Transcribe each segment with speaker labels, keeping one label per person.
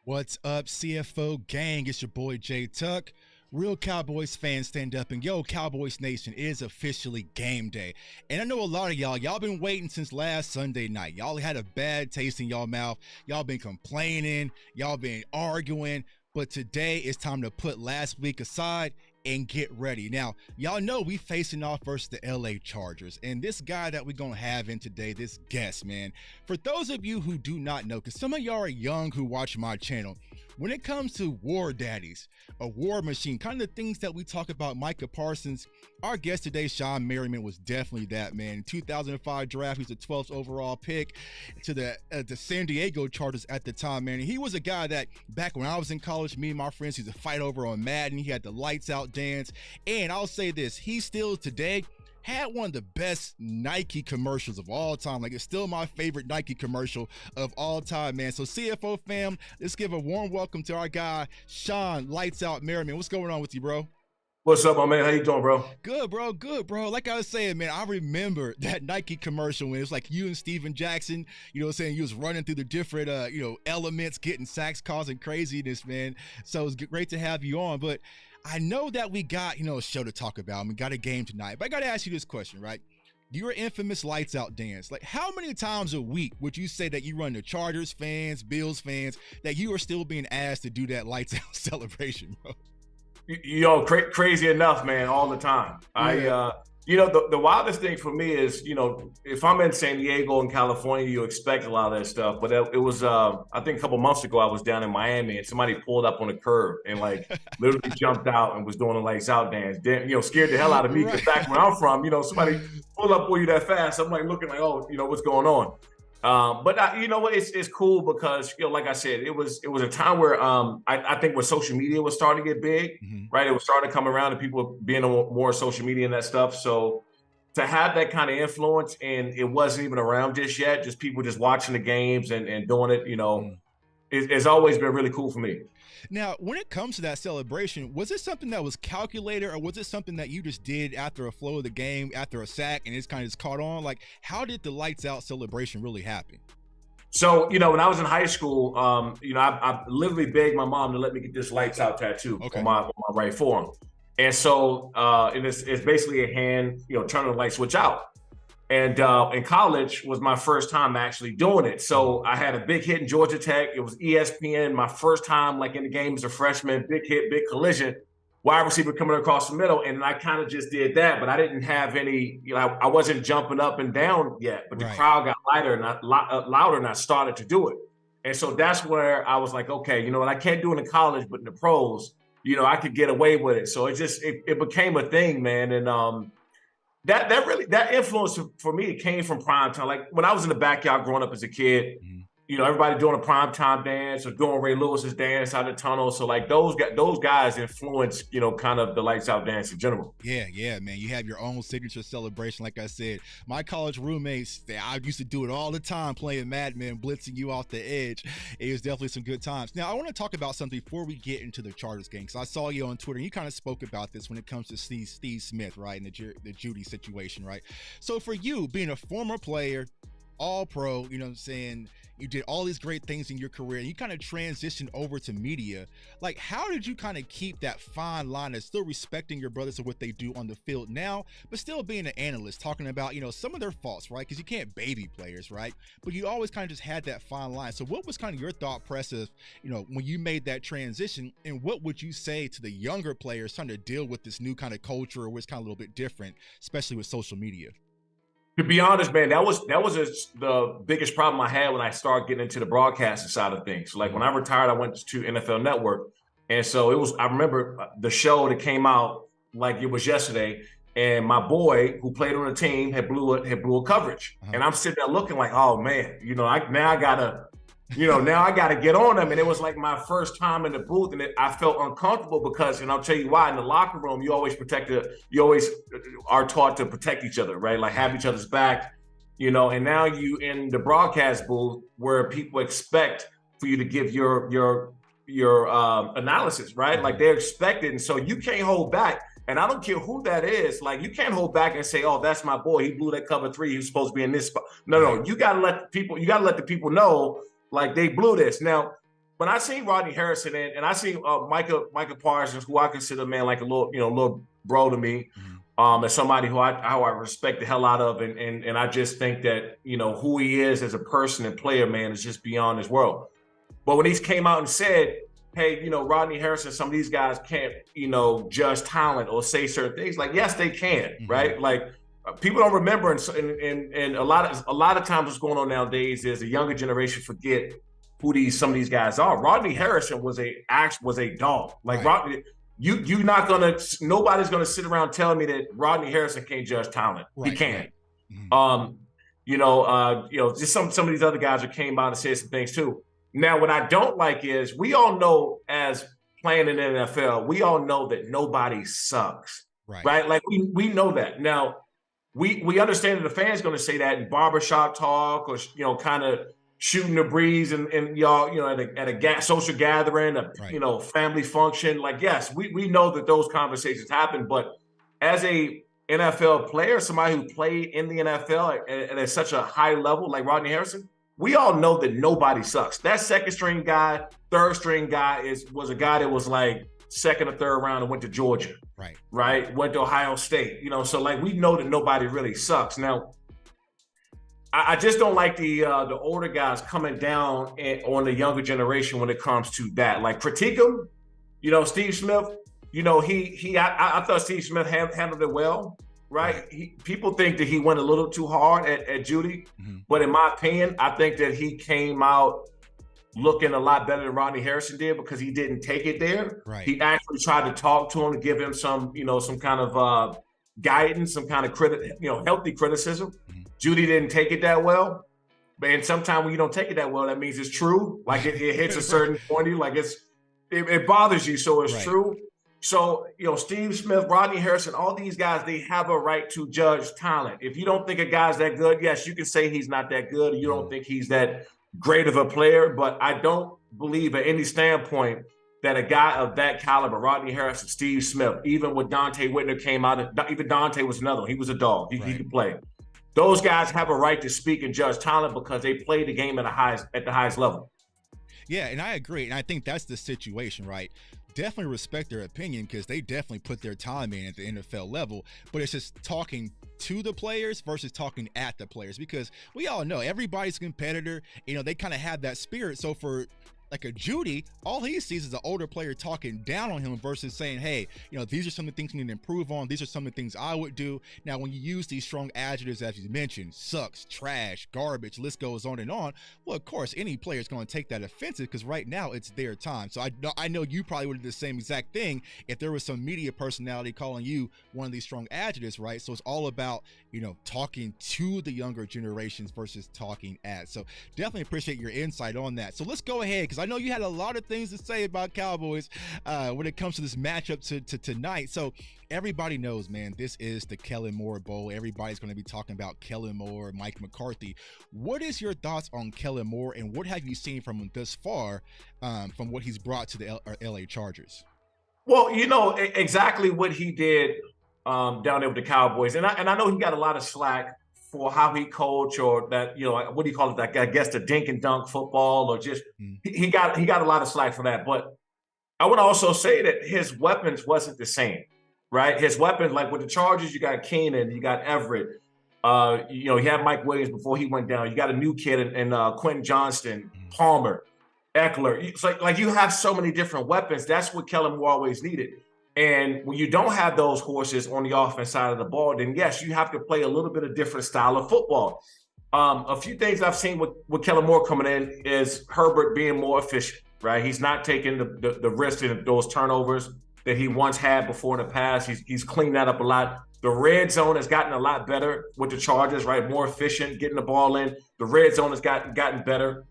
Speaker 1: What's up, CFO gang? It's your boy Jay Tuck. Real Cowboys fans, stand up, and yo, Cowboys Nation, it is officially game day. And I know a lot of y'all been waiting since last Sunday night. Y'all had a bad taste in y'all mouth. Y'all been complaining. Y'all been arguing. But today it's time to put last week aside and get ready. Now, y'all know we facing off versus the LA Chargers. And this guy that we're going to have in today, this guest, man, for those of you who do not know, because some of y'all are young who watch my channel, when it comes to war daddies, a war machine, kind of the things that we talk about, Micah Parsons, our guest today, Shawne Merriman, was definitely that, man. In 2005 draft, he's the 12th overall pick to the San Diego Chargers at the time, man. And he was a guy that back when I was in college, me and my friends used to fight over on Madden. He had the lights out dance. And I'll say this, he still today had one of the best Nike commercials of all time. Like, it's still my favorite Nike commercial of all time, man. So CFO fam, let's give a warm welcome to our guy, Shawne Lights Out Merriman. What's going on with you, bro?
Speaker 2: What's up, my man? How you doing, bro?
Speaker 1: Good, bro. Good, bro. Like I was saying, man, I remember that Nike commercial when it was like you and Steven Jackson, you know what I'm saying? You was running through the different, elements, getting sacks, causing craziness, man. So it's great to have you on. But I know that we got, a show to talk about. We got a game tonight. But I got to ask you this question, right? Your infamous lights out dance. Like, how many times a week would you say that you run the Chargers fans, Bills fans, that you are still being asked to do that lights out celebration, bro?
Speaker 2: Crazy enough, man, all the time. Yeah. The wildest thing for me is, if I'm in San Diego and California, you expect a lot of that stuff. But it was, I think a couple months ago, I was down in Miami and somebody pulled up on a curb and literally jumped out and was doing a lights out dance. Scared the hell out of me because back where I'm from, somebody pulled up on you that fast. I'm looking oh, what's going on? It's cool because, like I said, it was a time where I think when social media was starting to get big, right? It was starting to come around and people being on more social media and that stuff. So to have that kind of influence and it wasn't even around just yet, just people just watching the games and doing it, it's always been really cool for me.
Speaker 1: Now, when it comes to that celebration, was it something that was calculated or was it something that you just did after a flow of the game, after a sack, and it's kind of just caught on? Like, how did the lights out celebration really happen?
Speaker 2: So, when I was in high school, I literally begged my mom to let me get this lights out tattoo on my right forearm. And so it's basically a hand, turning the light switch out. And in college was my first time actually doing it. So I had a big hit in Georgia Tech. It was ESPN, my first time in the game as a freshman, big hit, big collision, wide receiver coming across the middle. And I kind of just did that, but I didn't have any, I wasn't jumping up and down yet, but the crowd got louder and I started to do it. And so that's where I was like, okay, I can't do it in college, but in the pros, I could get away with it. So it became a thing, man. And, that influence for me, it came from prime time. Like when I was in the backyard growing up as a kid, everybody doing a prime time dance or doing Ray Lewis's dance out of the tunnel. So those guys influence, kind of the lights out dance in general.
Speaker 1: Yeah, man. You have your own signature celebration. Like I said, my college roommates, I used to do it all the time, playing Mad Men, blitzing you off the edge. It was definitely some good times. Now, I want to talk about something before we get into the Chargers game, because I saw you on Twitter and you kind of spoke about this when it comes to Steve Smith, right, and the Judy situation, right? So for you, being a former player, all pro, you know what I'm saying, you did all these great things in your career and you kind of transitioned over to media. Like, how did you kind of keep that fine line of still respecting your brothers and what they do on the field now, but still being an analyst, talking about, some of their faults, right? Because you can't baby players, right? But you always kind of just had that fine line. So what was kind of your thought process, when you made that transition, and what would you say to the younger players trying to deal with this new kind of culture or what's kind of a little bit different, especially with social media?
Speaker 2: To be honest, man, that was the biggest problem I had when I started getting into the broadcasting side of things. So, when I retired, I went to NFL Network, and so I remember the show that came out like it was yesterday, and my boy who played on the team had blew a coverage, and I'm sitting there looking like, oh man, now I gotta get on them. And it was like my first time in the booth, and I felt uncomfortable because, and I'll tell you why, in the locker room, you always are taught to protect each other, right? Like have each other's back, and now you in the broadcast booth where people expect for you to give your analysis, right? Like they're expected. And so you can't hold back. And I don't care who that is. Like, you can't hold back and say, oh, that's my boy. He blew that cover 3. He was supposed to be in this spot. No. You got to let the people know, like, they blew this. Now, when I seen Rodney Harrison and I seen Micah Parsons, who I consider, man, like a little bro to me, as somebody how I respect the hell out of, and I just think that who he is as a person and player, man, is just beyond his world. But when he came out and said, hey, Rodney Harrison, some of these guys can't, judge talent or say certain things. Like, yes, they can, right? Like, people don't remember, and a lot of times what's going on nowadays is the younger generation forget who some of these guys are. Rodney Harrison was a dog. Like, Rodney, nobody's gonna sit around telling me that Rodney Harrison can't judge talent. He can. Just some of these other guys that came out and said some things too. Now, what I don't like is we all know, as playing in the NFL, we all know that nobody sucks, right? Like we know that. Now, we understand that the fans going to say that in barbershop talk or kind of shooting the breeze and y'all at a social gathering, family function. Like, yes, we know that those conversations happen, but as a NFL player, somebody who played in the NFL at such a high level like Rodney Harrison, we all know that nobody sucks. That second string guy, third string guy was a guy that was like second or third round and went to Georgia. Right. Went to Ohio State. So like we know that nobody really sucks. Now, I just don't like the older guys coming down on the younger generation when it comes to that. Like, critique them. Steve Smith, I thought Steve Smith handled it well. Right. People think that he went a little too hard at Judy. But in my opinion, I think that he came out looking a lot better than Rodney Harrison did because he didn't take it there. He actually tried to talk to him to give him some kind of guidance, some kind of healthy criticism. Judy didn't take it that well. And sometimes when you don't take it that well, that means it's true. Like it hits a certain point, like it bothers you. So it's true. So, Steve Smith, Rodney Harrison, all these guys, they have a right to judge talent. If you don't think a guy's that good, yes, you can say he's not that good. You don't think he's that great of a player, but I don't believe at any standpoint that a guy of that caliber, Rodney Harrison, Steve Smith, even when Dante Whitner came out, even Dante was another one. He was a dog. He could play. Those guys have a right to speak and judge talent because they play the game at the highest level.
Speaker 1: Yeah, and I agree. And I think that's the situation, right? Definitely respect their opinion because they definitely put their time in at the NFL level, but it's just talking to the players versus talking at the players, because we all know everybody's a competitor. They kind of have that spirit. So for like a Judy, all he sees is an older player talking down on him versus saying, hey, these are some of the things we need to improve on. These are some of the things I would do. Now, when you use these strong adjectives, as you mentioned, sucks, trash, garbage, list goes on and on. Well, of course, any player is going to take that offensive because right now it's their time. So I know you probably would do the same exact thing if there was some media personality calling you one of these strong adjectives, right? So it's all about, talking to the younger generations versus talking at. So definitely appreciate your insight on that. So let's go ahead, because I know you had a lot of things to say about Cowboys when it comes to this matchup to tonight. So everybody knows, man, this is the Kellen Moore Bowl. Everybody's going to be talking about Kellen Moore, Mike McCarthy. What is your thoughts on Kellen Moore, and what have you seen from him thus far from what he's brought to the LA Chargers?
Speaker 2: Well, exactly what he did down there with the Cowboys. And I know he got a lot of slack for how he coached, or that, what do you call it? That, I guess, the dink and dunk football, or just he got a lot of slack for that. But I would also say that his weapons wasn't the same, right? His weapons, like with the Chargers, you got Keenan, you got Everett, you had Mike Williams before he went down. You got a new kid in Quentin Johnston, Palmer, Eckler. It's like you have so many different weapons. That's what Kellen Moore always needed. And when you don't have those horses on the offense side of the ball, then yes, you have to play a little bit of different style of football. A few things I've seen with Kellen Moore coming in is Herbert being more efficient, right? He's not taking the risk in those turnovers that he once had before in the past. He's cleaned that up a lot. The red zone has gotten a lot better with the Chargers, right? More efficient, getting the ball in. The red zone has gotten better.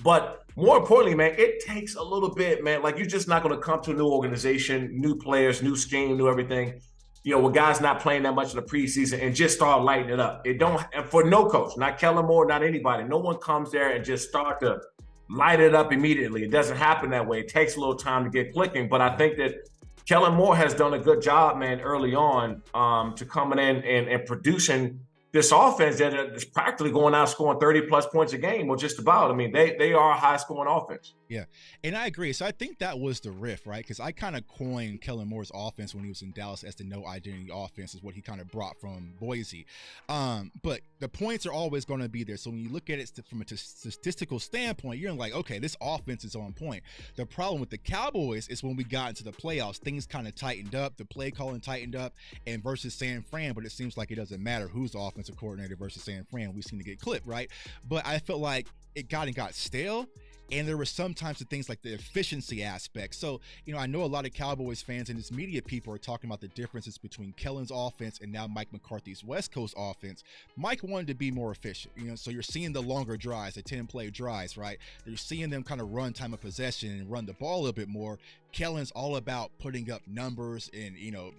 Speaker 2: But more importantly, man, it takes a little bit, man. Like, you're just not going to come to a new organization, new players, new scheme, new everything, with guys not playing that much in the preseason and just start lighting it up. It don't, and for no coach, not Kellen Moore, not anybody, no one comes there and just start to light it up immediately. It doesn't happen that way. It takes a little time to get clicking. But I think that Kellen Moore has done a good job, man, early on to coming in and producing this offense that is practically going out scoring 30-plus points a game, or just about. I mean, they are a high-scoring offense.
Speaker 1: Yeah, and I agree. So I think that was the riff, right? Because I kind of coined Kellen Moore's offense when he was in Dallas as the no identity offense, is what he kind of brought from Boise. But the points are always going to be there. So when you look at it from a statistical standpoint, you're like, okay, this offense is on point. The problem with the Cowboys is when we got into the playoffs, things kind of tightened up, the play calling tightened up, and versus San Fran, but it seems like it doesn't matter who's the offensive coordinator versus San Fran. We seem to get clipped, right? But I felt like it got stale. And there were sometimes the things like the efficiency aspect. So, I know a lot of Cowboys fans and this media people are talking about the differences between Kellen's offense and now Mike McCarthy's West Coast offense. Mike wanted to be more efficient, so you're seeing the longer drives, the 10-play drives, right? You're seeing them kind of run time of possession and run the ball a little bit more. Kellen's all about putting up numbers and,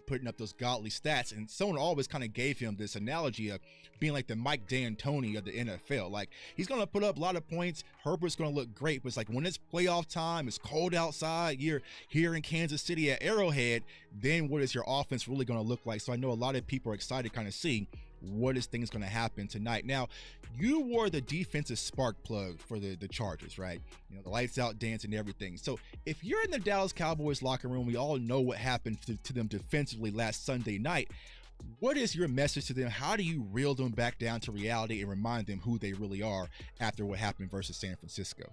Speaker 1: putting up those godly stats. And someone always kind of gave him this analogy of being like the Mike D'Antoni of the NFL. Like, he's going to put up a lot of points. Herbert's going to look great. But it's like when it's playoff time, it's cold outside, you're here in Kansas City at Arrowhead, then what is your offense really going to look like? So I know a lot of people are excited to kind of see what is things going to happen tonight. Now, you wore the defensive spark plug for the Chargers, right? The lights out dance and everything. So if you're in the Dallas Cowboys locker room, we all know what happened to them defensively last Sunday night. What is your message to them? How do you reel them back down to reality and remind them who they really are after what happened versus San Francisco?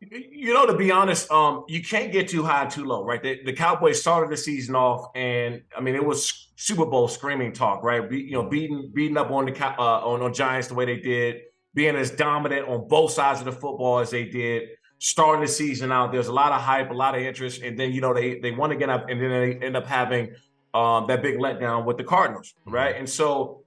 Speaker 2: To be honest, you can't get too high, too low, right? The Cowboys started the season off, and I mean, it was Super Bowl screaming talk, right? Beating up on the on Giants the way they did, being as dominant on both sides of the football as they did, starting the season out. There's a lot of hype, a lot of interest, and then they won again, and then they end up having that big letdown with the Cardinals, right? And so,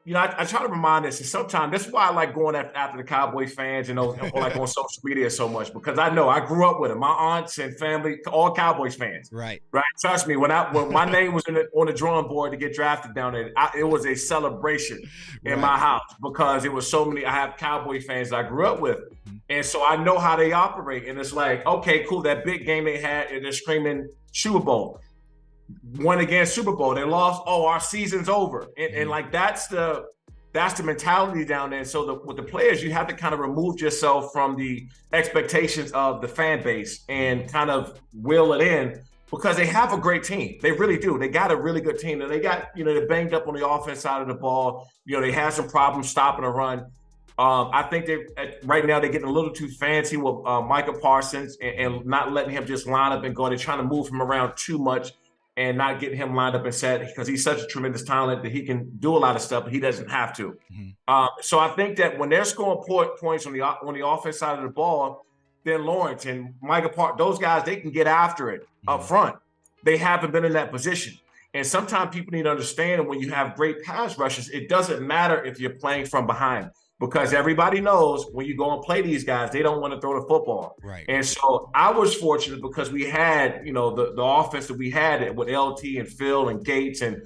Speaker 2: I try to remind us, and sometimes that's why I like going after the Cowboys fans and like on social media so much, because I know I grew up with them. My aunts and family, all Cowboys fans.
Speaker 1: Right.
Speaker 2: Trust me, when my name was on the drawing board to get drafted down there, it was a celebration in my house because it was so many. I have Cowboy fans I grew up with, and so I know how they operate. And it's like, okay, cool, that big game they had, and they're screaming Super Bowl. Won against Super Bowl, they lost. Oh, our season's over, and like that's the mentality down there. So with the players, you have to kind of remove yourself from the expectations of the fan base and kind of will it in, because they have a great team. They really do. They got a really good team, and they got they're banged up on the offense side of the ball. They had some problems stopping a run. I think right now they're getting a little too fancy with Micah Parsons and not letting him just line up and go. They're trying to move him around too much and not getting him lined up and set, because he's such a tremendous talent that he can do a lot of stuff, but he doesn't have to. So I think that when they're scoring points on the offense side of the ball, then Lawrence and Micah Parsons, those guys, they can get after it up front. They haven't been in that position. And sometimes people need to understand, when you have great pass rushes, it doesn't matter if you're playing from behind, because everybody knows when you go and play these guys, they don't want to throw the football.
Speaker 1: Right.
Speaker 2: And so I was fortunate because we had, the offense that we had with LT and Phil and Gates and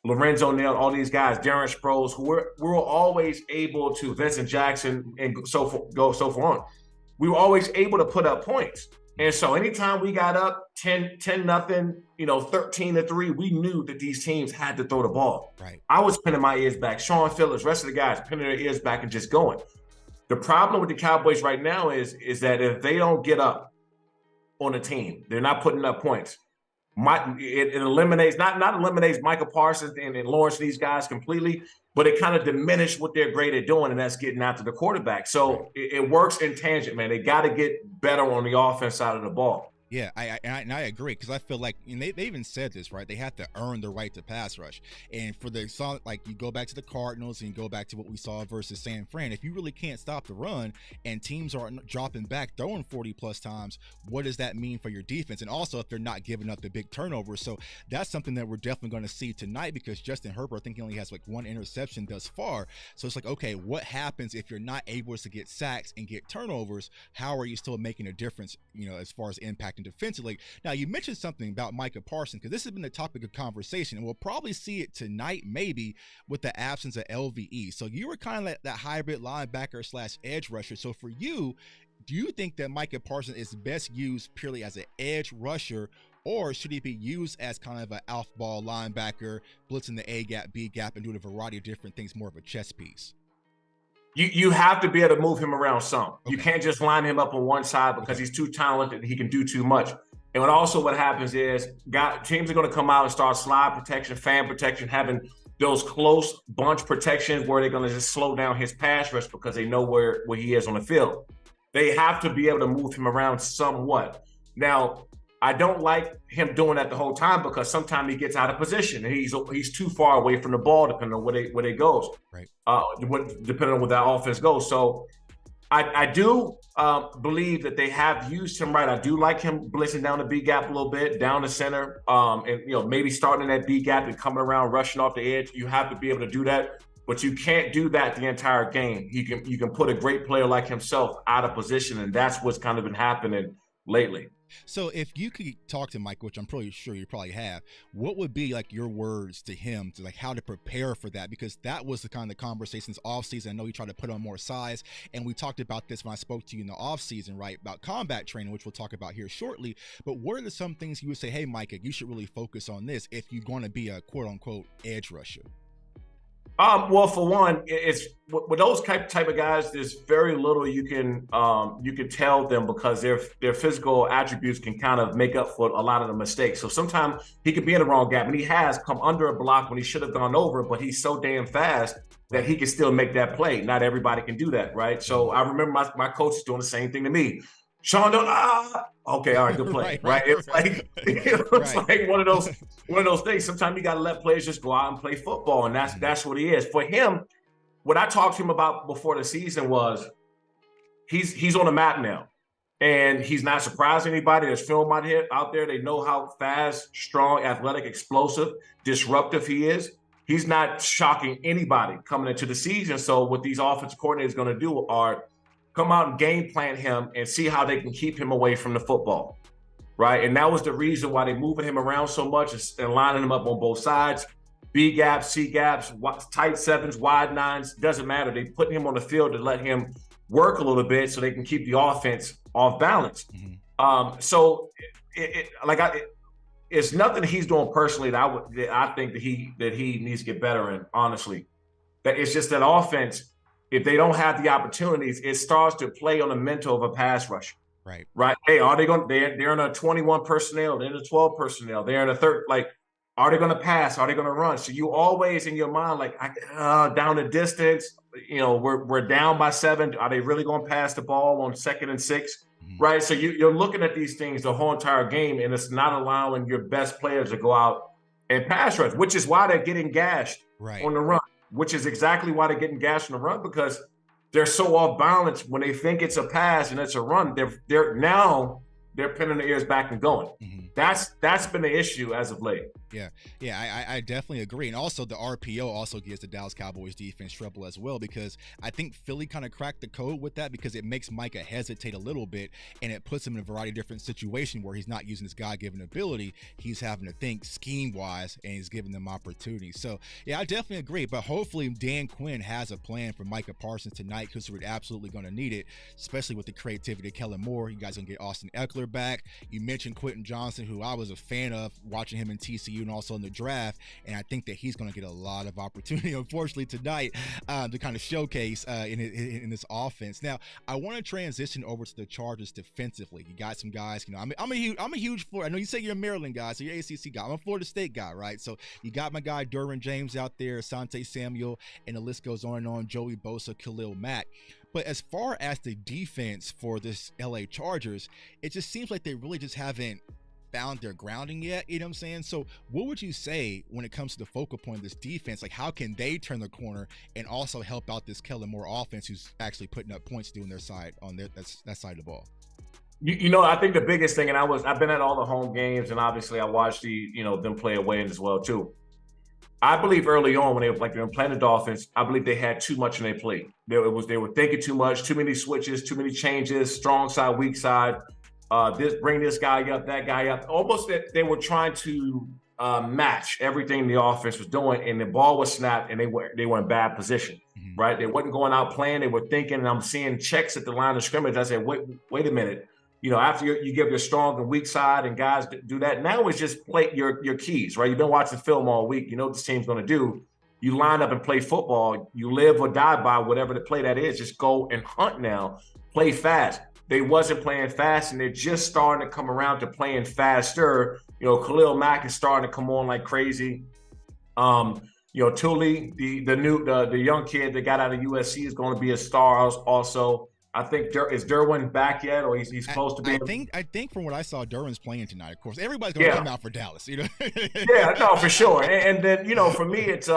Speaker 2: Lorenzo Neal, all these guys, Darren Sproles, who were always able to, Vincent Jackson and so forth on. We were always able to put up points. And so anytime we got up 10-0, 13-3, we knew that these teams had to throw the ball.
Speaker 1: Right. I
Speaker 2: was pinning my ears back. Sean Phillips, rest of the guys, pinning their ears back and just going. The problem with the Cowboys right now is that if they don't get up on a team, they're not putting up points. It eliminates, not eliminates Micah Parsons and Lawrence, these guys completely, but it kind of diminished what they're great at doing, and that's getting after the quarterback. So it works in tangent, man. They got to get better on the offense side of the ball.
Speaker 1: Yeah, I agree, because I feel like, and they even said this, right? They have to earn the right to pass rush. And for the song, like, you go back to the Cardinals and you go back to what we saw versus San Fran, if you really can't stop the run and teams are dropping back, throwing 40 plus times, what does that mean for your defense? And also if they're not giving up the big turnovers. So that's something that we're definitely going to see tonight, because Justin Herbert, I think he only has like one interception thus far. So it's like, okay, what happens if you're not able to get sacks and get turnovers? How are you still making a difference, as far as impact defensively? Now, you mentioned something about Micah Parsons, because this has been the topic of conversation, and we'll probably see it tonight, maybe, with the absence of LVE. So you were kind of like that hybrid linebacker / edge rusher. So for you, do you think that Micah Parsons is best used purely as an edge rusher, or should he be used as kind of an off-ball linebacker, blitzing the A gap, B gap, and doing a variety of different things, more of a chess piece?
Speaker 2: You have to be able to move him around some. Okay. You can't just line him up on one side because he's too talented. He can do too much. And what happens is teams are going to come out and start slide protection, fan protection, having those close bunch protections where they're going to just slow down his pass rush because they know where he is on the field. They have to be able to move him around somewhat. Now, I don't like him doing that the whole time because sometimes he gets out of position and he's too far away from the ball depending on where it goes. Right. Depending on where that offense goes. So I do believe that they have used him right. I do like him blitzing down the B gap a little bit, down the center, and maybe starting in that B gap and coming around, rushing off the edge. You have to be able to do that, but you can't do that the entire game. You can put a great player like himself out of position, and that's what's kind of been happening lately.
Speaker 1: So if you could talk to Mike, which I'm pretty sure you probably have, what would be like your words to him to like how to prepare for that? Because that was the kind of conversations off season. I know he tried to put on more size, and we talked about this when I spoke to you in the off season, right? About combat training, which we'll talk about here shortly. But what are some things you would say, hey, Micah, you should really focus on this if you're going to be a quote unquote edge rusher?
Speaker 2: Well, for one, it's with those type of guys. There's very little you can tell them because their physical attributes can kind of make up for a lot of the mistakes. So sometimes he could be in the wrong gap, and he has come under a block when he should have gone over, but he's so damn fast that he can still make that play. Not everybody can do that, right? So I remember my coach is doing the same thing to me. Shawne, okay, all right, good play, right? It's like one of those things. Sometimes you got to let players just go out and play football, and that's what he is. For him, what I talked to him about before the season was he's on the map now, and he's not surprising anybody. There's film out there. They know how fast, strong, athletic, explosive, disruptive he is. He's not shocking anybody coming into the season. So what these offensive coordinators going to do are come out and game plan him and see how they can keep him away from the football, right? And that was the reason why they're moving him around so much and lining him up on both sides, B gaps, C gaps, tight sevens, wide nines, doesn't matter. They putting him on the field to let him work a little bit so they can keep the offense off balance. Mm-hmm. So it's nothing he's doing personally that I think that he needs to get better in, honestly. That it's just that offense, if they don't have the opportunities, it starts to play on the mental of a pass rusher. Right. Hey, are they going? They're in a 21 personnel. They're in a 12 personnel. They're in a third. Like, are they going to pass? Are they going to run? So you always in your mind, like, down the distance. We're down by 7. Are they really going to pass the ball on 2nd and 6? Mm-hmm. Right. So you're looking at these things the whole entire game, and it's not allowing your best players to go out and pass rush, which is why they're getting gashed on the run. Which is exactly why they're getting gashed on the run, because they're so off balance when they think it's a pass and it's a run. They're pinning their ears back and going. Mm-hmm. That's been the issue as of late. Yeah,
Speaker 1: I definitely agree. And also the RPO also gives the Dallas Cowboys defense trouble as well, because I think Philly kind of cracked the code with that, because it makes Micah hesitate a little bit, and it puts him in a variety of different situations where he's not using his God-given ability. He's having to think scheme-wise, and he's giving them opportunities. So, yeah, I definitely agree. But hopefully Dan Quinn has a plan for Micah Parsons tonight, because we're absolutely going to need it, especially with the creativity of Kellen Moore. You guys are going to get Austin Eckler back. You mentioned Quentin Johnson, who I was a fan of watching him in TCU and also in the draft, and I think that he's going to get a lot of opportunity, unfortunately, tonight to kind of showcase in this offense. Now, I want to transition over to the Chargers defensively. You got some guys. I'm a huge Florida. I know you say you're a Maryland guy, so you're an ACC guy. I'm a Florida State guy, right? So you got my guy Derwin James out there, Asante Samuel, and the list goes on and on. Joey Bosa, Khalil Mack. But as far as the defense for this LA Chargers, it just seems like they really just haven't found their grounding yet. You know what I'm saying? So what would you say when it comes to the focal point of this defense? Like, how can they turn the corner and also help out this Kellen Moore offense, who's actually putting up points doing their side on that side of the ball?
Speaker 2: I think the biggest thing, and I've been at all the home games, and obviously I watched them play away as well too. I believe early on when they were playing the Dolphins, I believe they had too much in their plate. They were thinking too much, too many switches, too many changes, strong side, weak side. Bring this guy up, that guy up. Almost that they were trying to match everything the offense was doing, and the ball was snapped, and they were in bad position, mm-hmm. right? They wasn't going out playing. They were thinking, and I'm seeing checks at the line of scrimmage. I said, wait a minute. after you give your strong and weak side and guys do that, now it's just play your keys, right? You've been watching film all week. You know what this team's going to do. You line up and play football. You live or die by whatever the play that is. Just go and hunt now. Play fast. They wasn't playing fast, and they're just starting to come around to playing faster. Khalil Mack is starting to come on like crazy. Tully, the young kid that got out of USC is going to be a star also. I think is Derwin back yet, or he's supposed to be?
Speaker 1: I think from what I saw, Derwin's playing tonight. Of course, everybody's going to come out for Dallas.
Speaker 2: Yeah, no, for sure. And then for me, it's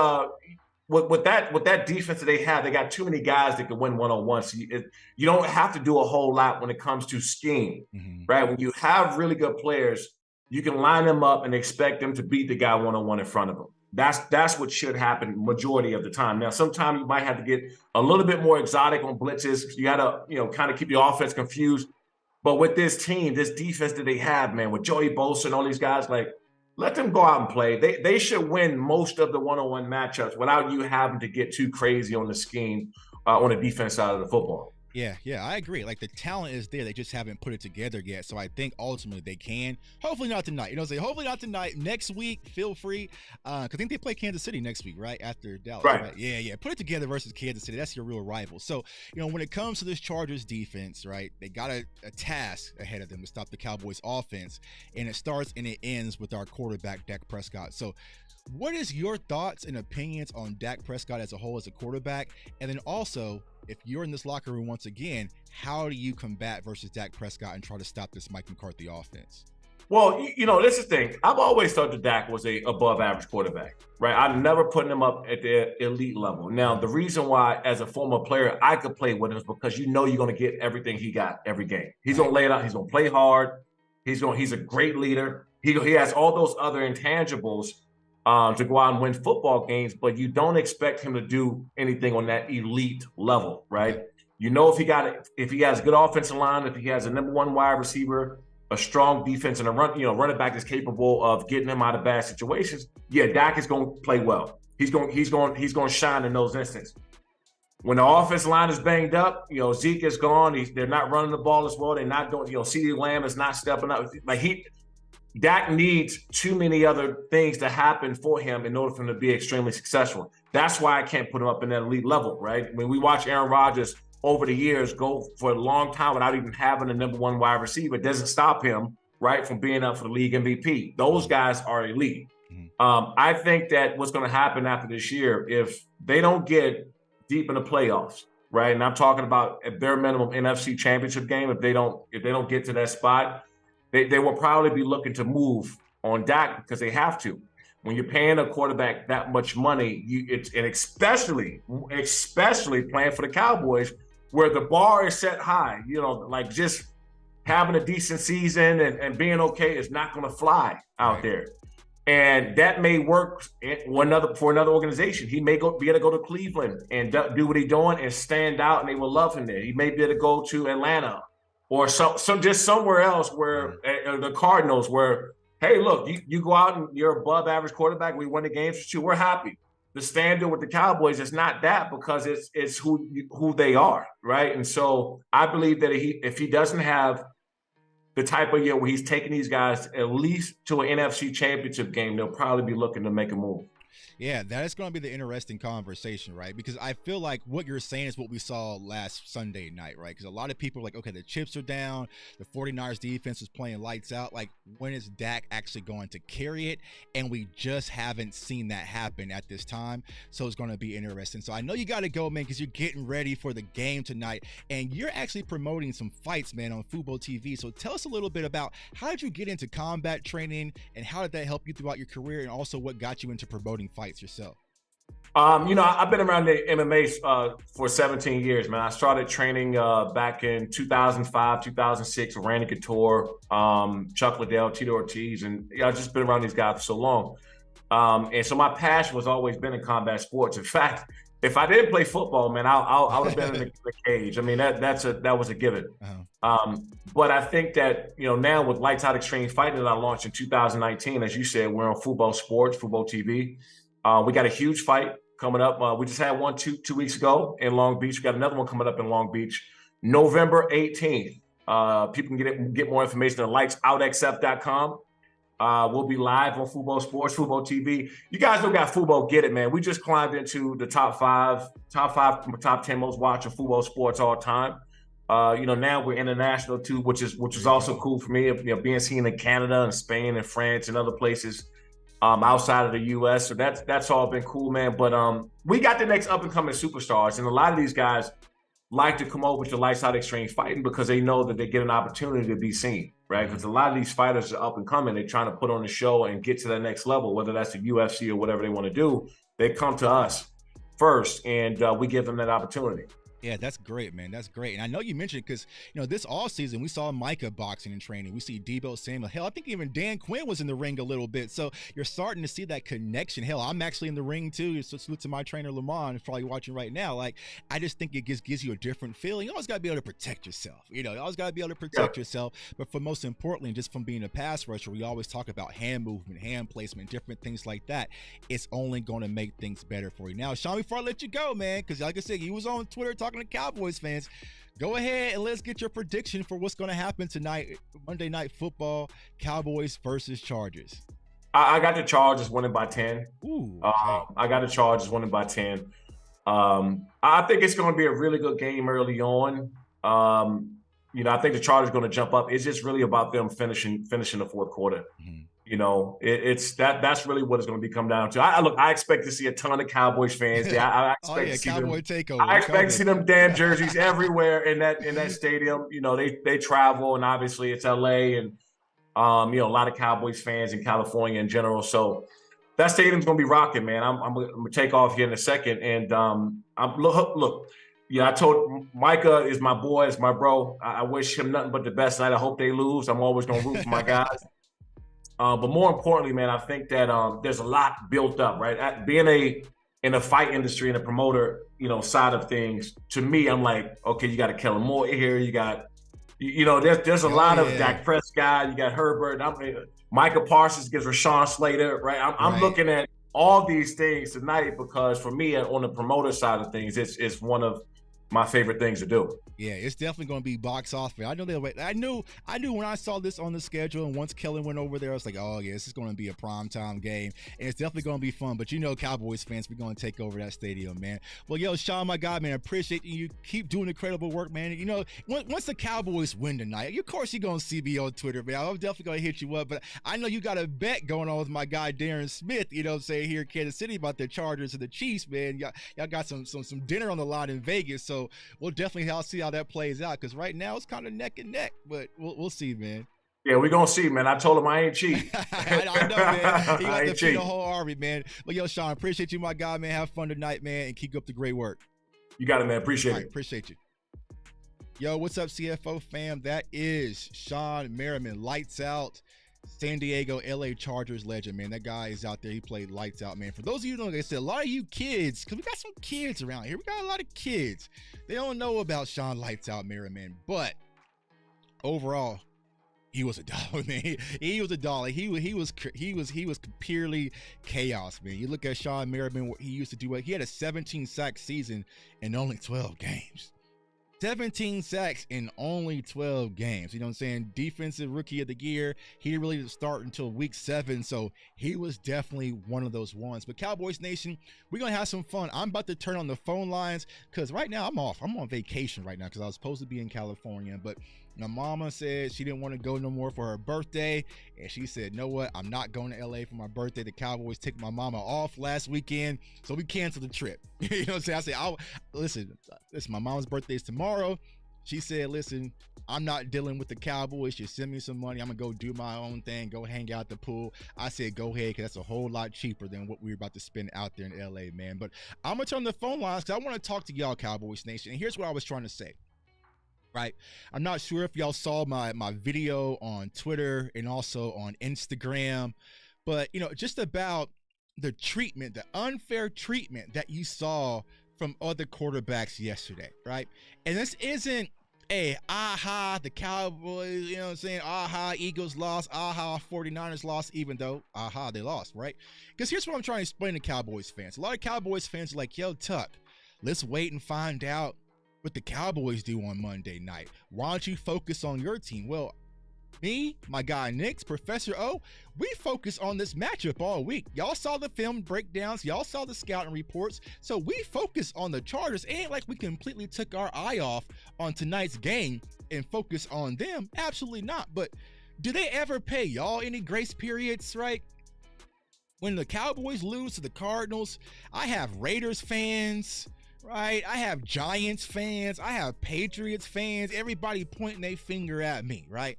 Speaker 2: with that defense that they have, they got too many guys that can win one-on-one. So you don't have to do a whole lot when it comes to scheme, right? When you have really good players, you can line them up and expect them to beat the guy one-on-one in front of them. That's what should happen majority of the time. Now, sometimes you might have to get a little bit more exotic on blitzes. You got to, kind of keep your offense confused. But with this team, this defense that they have, man, with Joey Bosa and all these guys, like, let them go out and play. They should win most of the one-on-one matchups without you having to get too crazy on the scheme on the defense side of the football.
Speaker 1: Yeah, I agree. Like, the talent is there. They just haven't put it together yet. So I think ultimately they can. Hopefully not tonight. Hopefully not tonight. Next week, feel free. Because I think they play Kansas City next week, right? After Dallas.
Speaker 2: Right.
Speaker 1: Yeah. Put it together versus Kansas City. That's your real rival. So, when it comes to this Chargers defense, right, they got a task ahead of them to stop the Cowboys offense. And it starts and it ends with our quarterback, Dak Prescott. So, what is your thoughts and opinions on Dak Prescott as a whole as a quarterback? And then also, if you're in this locker room once again, how do you combat versus Dak Prescott and try to stop this Mike McCarthy offense?
Speaker 2: Well, this is the thing. I've always thought that Dak was a above average quarterback, right? I've never put him up at the elite level. Now, the reason why, as a former player, I could play with him is because you're going to get everything he got every game. He's going to lay it out. He's going to play hard. He's a great leader. He has all those other intangibles to go out and win football games, but you don't expect him to do anything on that elite level, right? If he has a good offensive line, if he has a number one wide receiver, a strong defense, and a running back that's capable of getting him out of bad situations, Dak is going to play well. He's going to shine in those instances. When the offensive line is banged up, Zeke is gone. They're not running the ball as well. They're not doing. CeeDee Lamb is not stepping up. Dak needs too many other things to happen for him in order for him to be extremely successful. That's why I can't put him up in that elite level, right? When we watch Aaron Rodgers over the years go for a long time without even having a number one wide receiver, it doesn't stop him, right, from being up for the league MVP. Those guys are elite. I think that what's going to happen after this year, if they don't get deep in the playoffs, right, and I'm talking about at bare minimum NFC Championship game, if they don't get to that spot, they will probably be looking to move on Dak because they have to. When you're paying a quarterback that much money, and especially playing for the Cowboys, where the bar is set high, like just having a decent season and being okay is not going to fly out there. And that may work for another organization. He may be able to go to Cleveland and do what he's doing and stand out, and they will love him there. He may be able to go to Atlanta or just somewhere else where the Cardinals, where, hey, look, you go out and you're above average quarterback. We win the games for you. We're happy. The standard with the Cowboys is not that, because it's who they are, right? And so I believe that if he doesn't have the type of year where he's taking these guys at least to an NFC Championship game, they'll probably be looking to make a move.
Speaker 1: Yeah, that is going to be the interesting conversation, right? Because I feel like what you're saying is what we saw last Sunday night, right? Because a lot of people are like, okay, the chips are down. The 49ers defense is playing lights out. Like, when is Dak actually going to carry it? And we just haven't seen that happen at this time. So it's going to be interesting. So I know you got to go, man, because you're getting ready for the game tonight. And you're actually promoting some fights, man, on Fubo TV. So tell us a little bit about how did you get into combat training, and how did that help you throughout your career, and also what got you into promoting fights yourself?
Speaker 2: I've been around the MMA for 17 years, man. I started training back in 2005, 2006 with Randy Couture, Chuck Liddell, Tito Ortiz, and I've just been around these guys for so long. And so my passion was always been in combat sports. In fact, if I didn't play football, man, I would have been in the cage. I mean, that was a given. Uh-huh. But I think that, now with Lights Out Extreme Fighting that I launched in 2019, as you said, we're on Fubo Sports, Fubo TV. We got a huge fight coming up. We just had one two weeks ago in Long Beach. We got another one coming up in Long Beach, November 18th. People can get more information at lightsoutxf.com. We'll be live on Fubo Sports, Fubo TV. You guys don't got Fubo, get it, man. We just climbed into the top 10 most watched of Fubo Sports all time. Now we're international too, which is also cool for me. Being seen in Canada and Spain and France and other places outside of the U.S. So that's all been cool, man. But we got the next up and coming superstars, and a lot of these guys like to come over to Lights Out Exchange Fighting because they know that they get an opportunity to be seen, right? Because a lot of these fighters are up and coming. They're trying to put on a show and get to that next level, whether that's the UFC or whatever they want to do. They come to us first, and we give them that opportunity.
Speaker 1: Yeah, that's great, man. That's great. And I know you mentioned because, this offseason, we saw Micah boxing and training. We see Debo Samuel. Hell, I think even Dan Quinn was in the ring a little bit. So you're starting to see that connection. Hell, I'm actually in the ring too. So salute to my trainer, Lamont, who's probably watching right now. Like, I just think it gives you a different feeling. You always got to be able to protect yourself. You always got to be able to protect yourself. But for most importantly, just from being a pass rusher, we always talk about hand movement, hand placement, different things like that. It's only going to make things better for you. Now, Shawne, before I let you go, man, because like I said, you was on Twitter talking to Cowboys fans. Go ahead and let's get your prediction for what's going to happen tonight, Monday Night Football, Cowboys versus Chargers.
Speaker 2: I got the Chargers winning by 10.
Speaker 1: Ooh, okay.
Speaker 2: I got the Chargers winning by 10. I think it's going to be a really good game early on. I think the Chargers are going to jump up. It's just really about them finishing the fourth quarter. Mm-hmm. That's really what it's going to be come down to. I expect to see a ton of Cowboys fans. I expect to see
Speaker 1: Cowboy takeover.
Speaker 2: I expect to see them damn jerseys everywhere in that stadium. They travel, and obviously it's LA, and a lot of Cowboys fans in California in general. So that stadium's going to be rocking, man. I'm going to take off here in a second, and look. Yeah, I told Micah is my boy, is my bro. I wish him nothing but the best tonight. I hope they lose. I'm always going to root for my guys. But more importantly, man, I think that there's a lot built up, right? Being in the fight industry and a promoter, side of things, to me, I'm like, okay, you got a Kellen Moore here. You got, there's a lot of Dak Prescott. You got Herbert. Micah Parsons against Rashawn Slater, right? I'm looking at all these things tonight because for me, on the promoter side of things, it's one of my favorite things to do.
Speaker 1: Yeah, it's definitely going to be box office. I knew when I saw this on the schedule, and once Kellen went over there, I was like, oh yeah, this is going to be a primetime game, and it's definitely going to be fun. But Cowboys fans, we're going to take over that stadium, man. Well, Shawne, my God, man, I appreciate you. Keep doing incredible work, man. Once the Cowboys win tonight, of course you're going to see me on Twitter, man. I'm definitely going to hit you up. But I know you got a bet going on with my guy Darren Smith, saying here in Kansas City about the Chargers and the Chiefs, man. Y'all got some dinner on the line in Vegas, so we'll definitely see how that plays out, because right now it's kind of neck and neck, but we'll see, man.
Speaker 2: Yeah, we're going to see, man. I told him I ain't cheat.
Speaker 1: I know, man. He got to feed the whole army, man. But Shawne, appreciate you, my guy, man. Have fun tonight, man, and keep up the great work.
Speaker 2: You got it, man. Appreciate it.
Speaker 1: Appreciate you. What's up, CFO fam? That is Shawne Merriman, Lights Out, San Diego, LA Chargers legend, man. That guy is out there. He played lights out, man. For those of you who know, like I said, a lot of you kids, because we got some kids around here. We got a lot of kids. They don't know about Shawne Lights Out Merriman, but overall, he was a dog, man. He was a dog. He was purely chaos, man. You look at Shawne Merriman, what he used to do. He had a 17-sack season in only 12 games. 17 sacks in only 12 games. You know what I'm saying? Defensive rookie of the year. He really didn't start until week 7. So he was definitely one of those ones. But Cowboys Nation, we're going to have some fun. I'm about to turn on the phone lines because right now I'm off. I'm on vacation right now because I was supposed to be in California. But my mama said she didn't want to go no more for her birthday. And she said, know what? I'm not going to LA for my birthday. The Cowboys took my mama off last weekend. So we canceled the trip. You know what I'm saying? I said, listen, my mom's birthday is tomorrow. She said, listen, I'm not dealing with the Cowboys. Just send me some money. I'm going to go do my own thing, go hang out at the pool. I said, go ahead, because that's a whole lot cheaper than what we were about to spend out there in LA, man. But I'm going to turn the phone lines because I want to talk to y'all, Cowboys Nation. And here's what I was trying to say. Right. I'm not sure if y'all saw my video on Twitter and also on Instagram, but, just about the treatment, the unfair treatment that you saw from other quarterbacks yesterday. Right. And this isn't the Cowboys, you know what I'm saying? Eagles lost. 49ers lost, even though, they lost. Right. Because here's what I'm trying to explain to Cowboys fans. A lot of Cowboys fans are like, yo, Tuck, let's wait and find out what the Cowboys do on Monday night. Why don't you focus on your team? Well, me, my guy Nick's, Professor O, we focus on this matchup all week. Y'all saw the film breakdowns, y'all saw the scouting reports, so we focus on the Chargers. It ain't like we completely took our eye off on tonight's game and focus on them. Absolutely not. But do they ever pay y'all any grace periods, right? When the Cowboys lose to the Cardinals, I have Raiders fans, right? I have Giants fans, I have Patriots fans, everybody pointing their finger at me, right?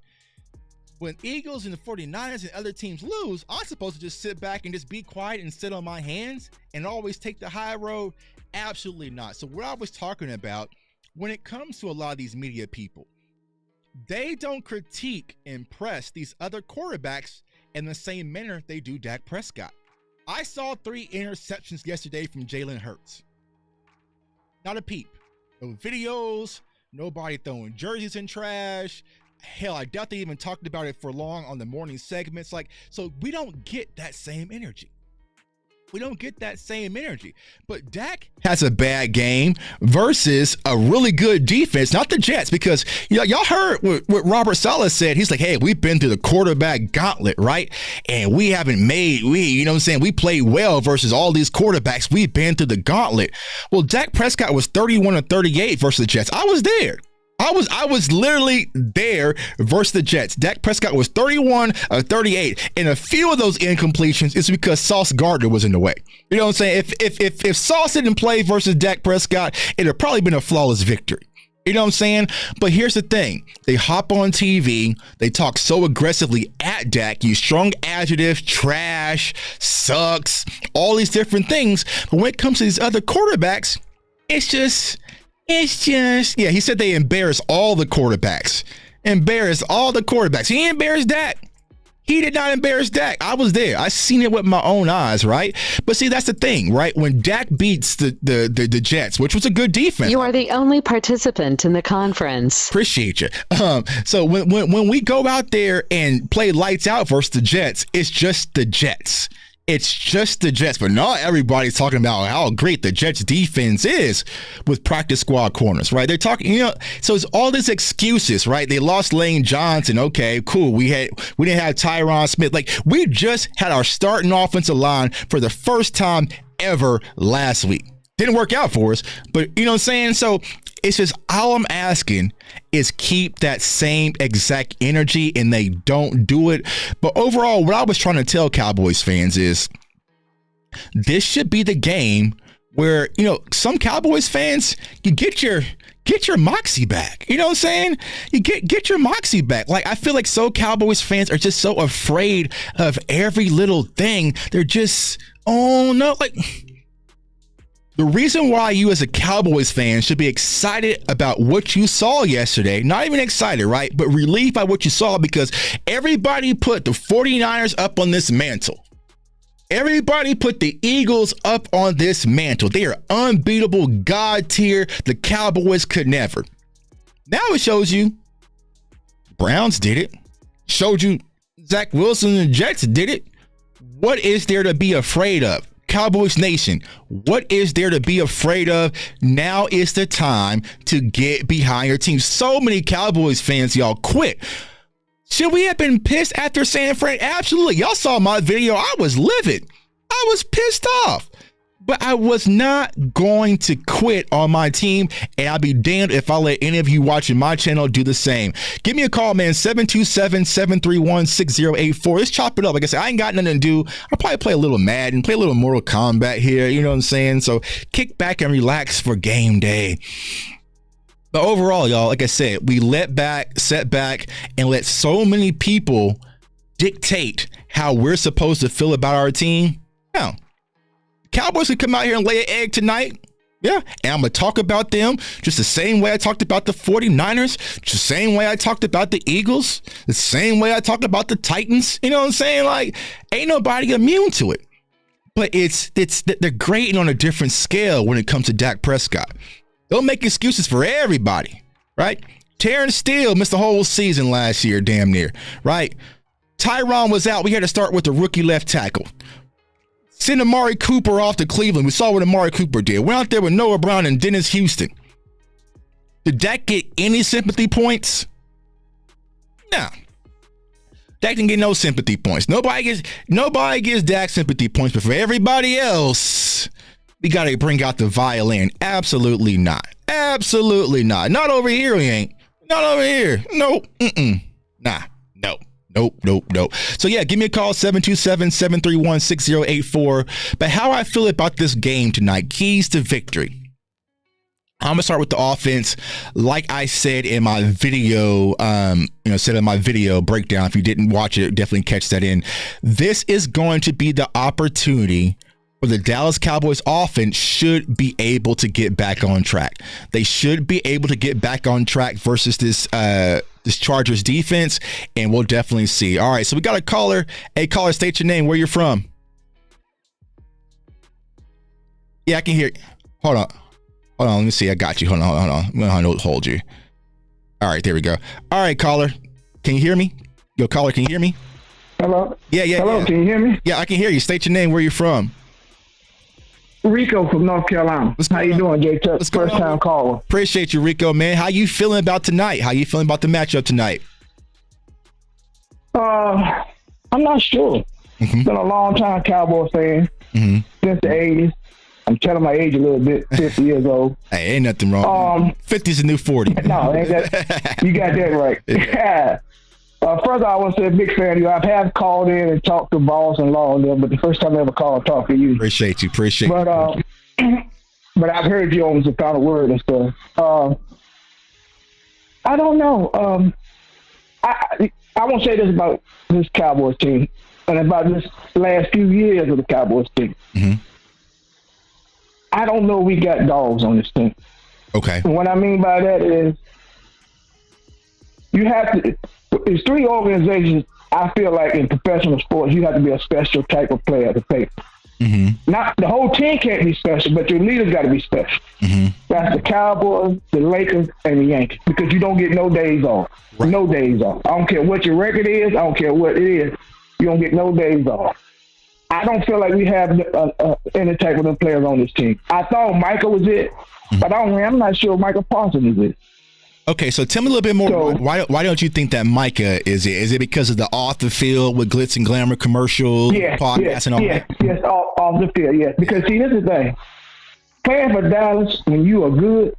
Speaker 1: When Eagles and the 49ers and other teams lose, I'm supposed to just sit back and just be quiet and sit on my hands and always take the high road? Absolutely not. So what I was talking about, when it comes to a lot of these media people, they don't critique and press these other quarterbacks in the same manner they do Dak Prescott. I saw 3 interceptions yesterday from Jalen Hurts. Not a peep. No videos, nobody throwing jerseys in trash. Hell, I doubt they even talked about it for long on the morning segments. So we don't get that same energy. We don't get that same energy. But Dak has a bad game versus a really good defense, not the Jets, because y'all heard what Robert Saleh said. He's like, hey, we've been through the quarterback gauntlet, right? And we haven't we played well versus all these quarterbacks. We've been through the gauntlet. Well, Dak Prescott was 31 of 38 versus the Jets. I was there. I was literally there versus the Jets. Dak Prescott was 31 of 38, and a few of those incompletions is because Sauce Gardner was in the way. You know what I'm saying? If Sauce didn't play versus Dak Prescott, it'd have probably been a flawless victory. You know what I'm saying? But here's the thing. They hop on TV. They talk so aggressively at Dak, use strong adjectives, trash, sucks, all these different things. But when it comes to these other quarterbacks, it's just, yeah, he said they embarrass all the quarterbacks. Embarrass all the quarterbacks. He embarrassed Dak. He did not embarrass Dak. I was there. I seen it with my own eyes, right? But see, that's the thing, right? When Dak beats the Jets, which was a good defense.
Speaker 3: You are the only participant in the conference.
Speaker 1: Appreciate you. So when we go out there and play lights out versus the Jets, it's just the Jets. It's just the Jets, but not everybody's talking about how great the Jets defense is with practice squad corners, right? They're talking, so it's all these excuses, right? They lost Lane Johnson. Okay, cool. We didn't have Tyron Smith. Like, we just had our starting offensive line for the first time ever last week. Didn't work out for us, but you know what I'm saying? So it's just, all I'm asking is keep that same exact energy, and they don't do it. But overall, what I was trying to tell Cowboys fans is this should be the game where, some Cowboys fans, you get your moxie back. You know what I'm saying? You get your moxie back. Like, I feel like Cowboys fans are just so afraid of every little thing. They're just, oh no, like, the reason why you as a Cowboys fan should be excited about what you saw yesterday, not even excited, right? But relieved by what you saw, because everybody put the 49ers up on this mantle. Everybody put the Eagles up on this mantle. They are unbeatable, God tier. The Cowboys could never. Now it shows you Browns did it. Showed you Zach Wilson and the Jets did it. What is there to be afraid of? Cowboys Nation, what is there to be afraid of? Now is the time to get behind your team. So many Cowboys fans, y'all, quit. Should we have been pissed after San Fran? Absolutely. Y'all saw my video. I was livid. I was pissed off. But I was not going to quit on my team, and I'll be damned if I let any of you watching my channel do the same. Give me a call, man, 727-731-6084. Let's chop it up. Like I said, I ain't got nothing to do. I'll probably play a little Madden, play a little Mortal Kombat here, you know what I'm saying? So kick back and relax for game day. But overall, y'all, like I said, we set back, and let so many people dictate how we're supposed to feel about our team. Now, Cowboys could come out here and lay an egg tonight. Yeah. And I'm going to talk about them just the same way I talked about the 49ers, just the same way I talked about the Eagles, the same way I talked about the Titans. You know what I'm saying? Like, ain't nobody immune to it. But they're grading on a different scale when it comes to Dak Prescott. They'll make excuses for everybody, right? Terrence Steele missed the whole season last year, damn near, right? Tyron was out. We had to start with the rookie left tackle. Send Amari Cooper off to Cleveland. We saw what Amari Cooper did. Went out there with Noah Brown and Dennis Houston. Did Dak get any sympathy points? No. Dak didn't get no sympathy points. Nobody gives Dak sympathy points, but for everybody else, we got to bring out the violin. Absolutely not. Absolutely not. Not over here, we ain't. Not over here. Nope. Nah. Nope. So yeah, give me a call, 727-731-6084. But how I feel about this game tonight, keys to victory. I'm gonna start with the offense. Like I said in my video, breakdown. If you didn't watch it, definitely catch that in. This is going to be the opportunity where the Dallas Cowboys offense should be able to get back on track. They should be able to get back on track versus this Chargers defense, and we'll definitely see. All right, so we got a caller. Hey, caller, state your name, where you're from. Yeah, I can hear. Hold on, let me see. I got you. Hold on. I'm gonna hold you. All right, there we go. All right, caller, can you hear me? Yo, caller, can you hear me?
Speaker 4: Hello?
Speaker 1: Yeah.
Speaker 4: Hello, can you hear me?
Speaker 1: Yeah, I can hear you. State your name, where you're from.
Speaker 4: Rico from North Carolina. How you doing, Jay Tuck? First time caller.
Speaker 1: Appreciate you, Rico, man. How you feeling about tonight? How you feeling about the matchup tonight?
Speaker 4: I'm not sure. Been a long time Cowboy fan since the 80s. I'm telling my age a little bit, 50 years old.
Speaker 1: Hey, ain't nothing wrong. 50's the new 40.
Speaker 4: No, ain't that, you got that right. Yeah. First, I want to say a big fan of you. I have called in and talked to boss and law and them, but the first time I ever called, talk to you.
Speaker 1: Appreciate you.
Speaker 4: But I've heard you on the final word and stuff. I don't know. I won't say this about this Cowboys team and about this last few years of the Cowboys team. I don't know we got dogs on this team.
Speaker 1: Okay.
Speaker 4: And what I mean by that is you have to. It's three organizations. I feel like in professional sports, you have to be a special type of player to play. Not the whole team can't be special, but your leaders got to be special. That's the Cowboys, the Lakers, and the Yankees, because you don't get no days off. Right. No days off. I don't care what your record is. I don't care what it is. You don't get no days off. I don't feel like we have any type of them players on this team. I thought Micah was it, but I'm not sure Micah Parsons is it.
Speaker 1: Okay, so tell me a little bit more. So, why don't you think that Micah is it? Is it because of the off the field with glitz and glamour commercials, podcasts, and all that?
Speaker 4: Yes, off the field, yes. Because see, this is the thing. Playing for Dallas when you are good,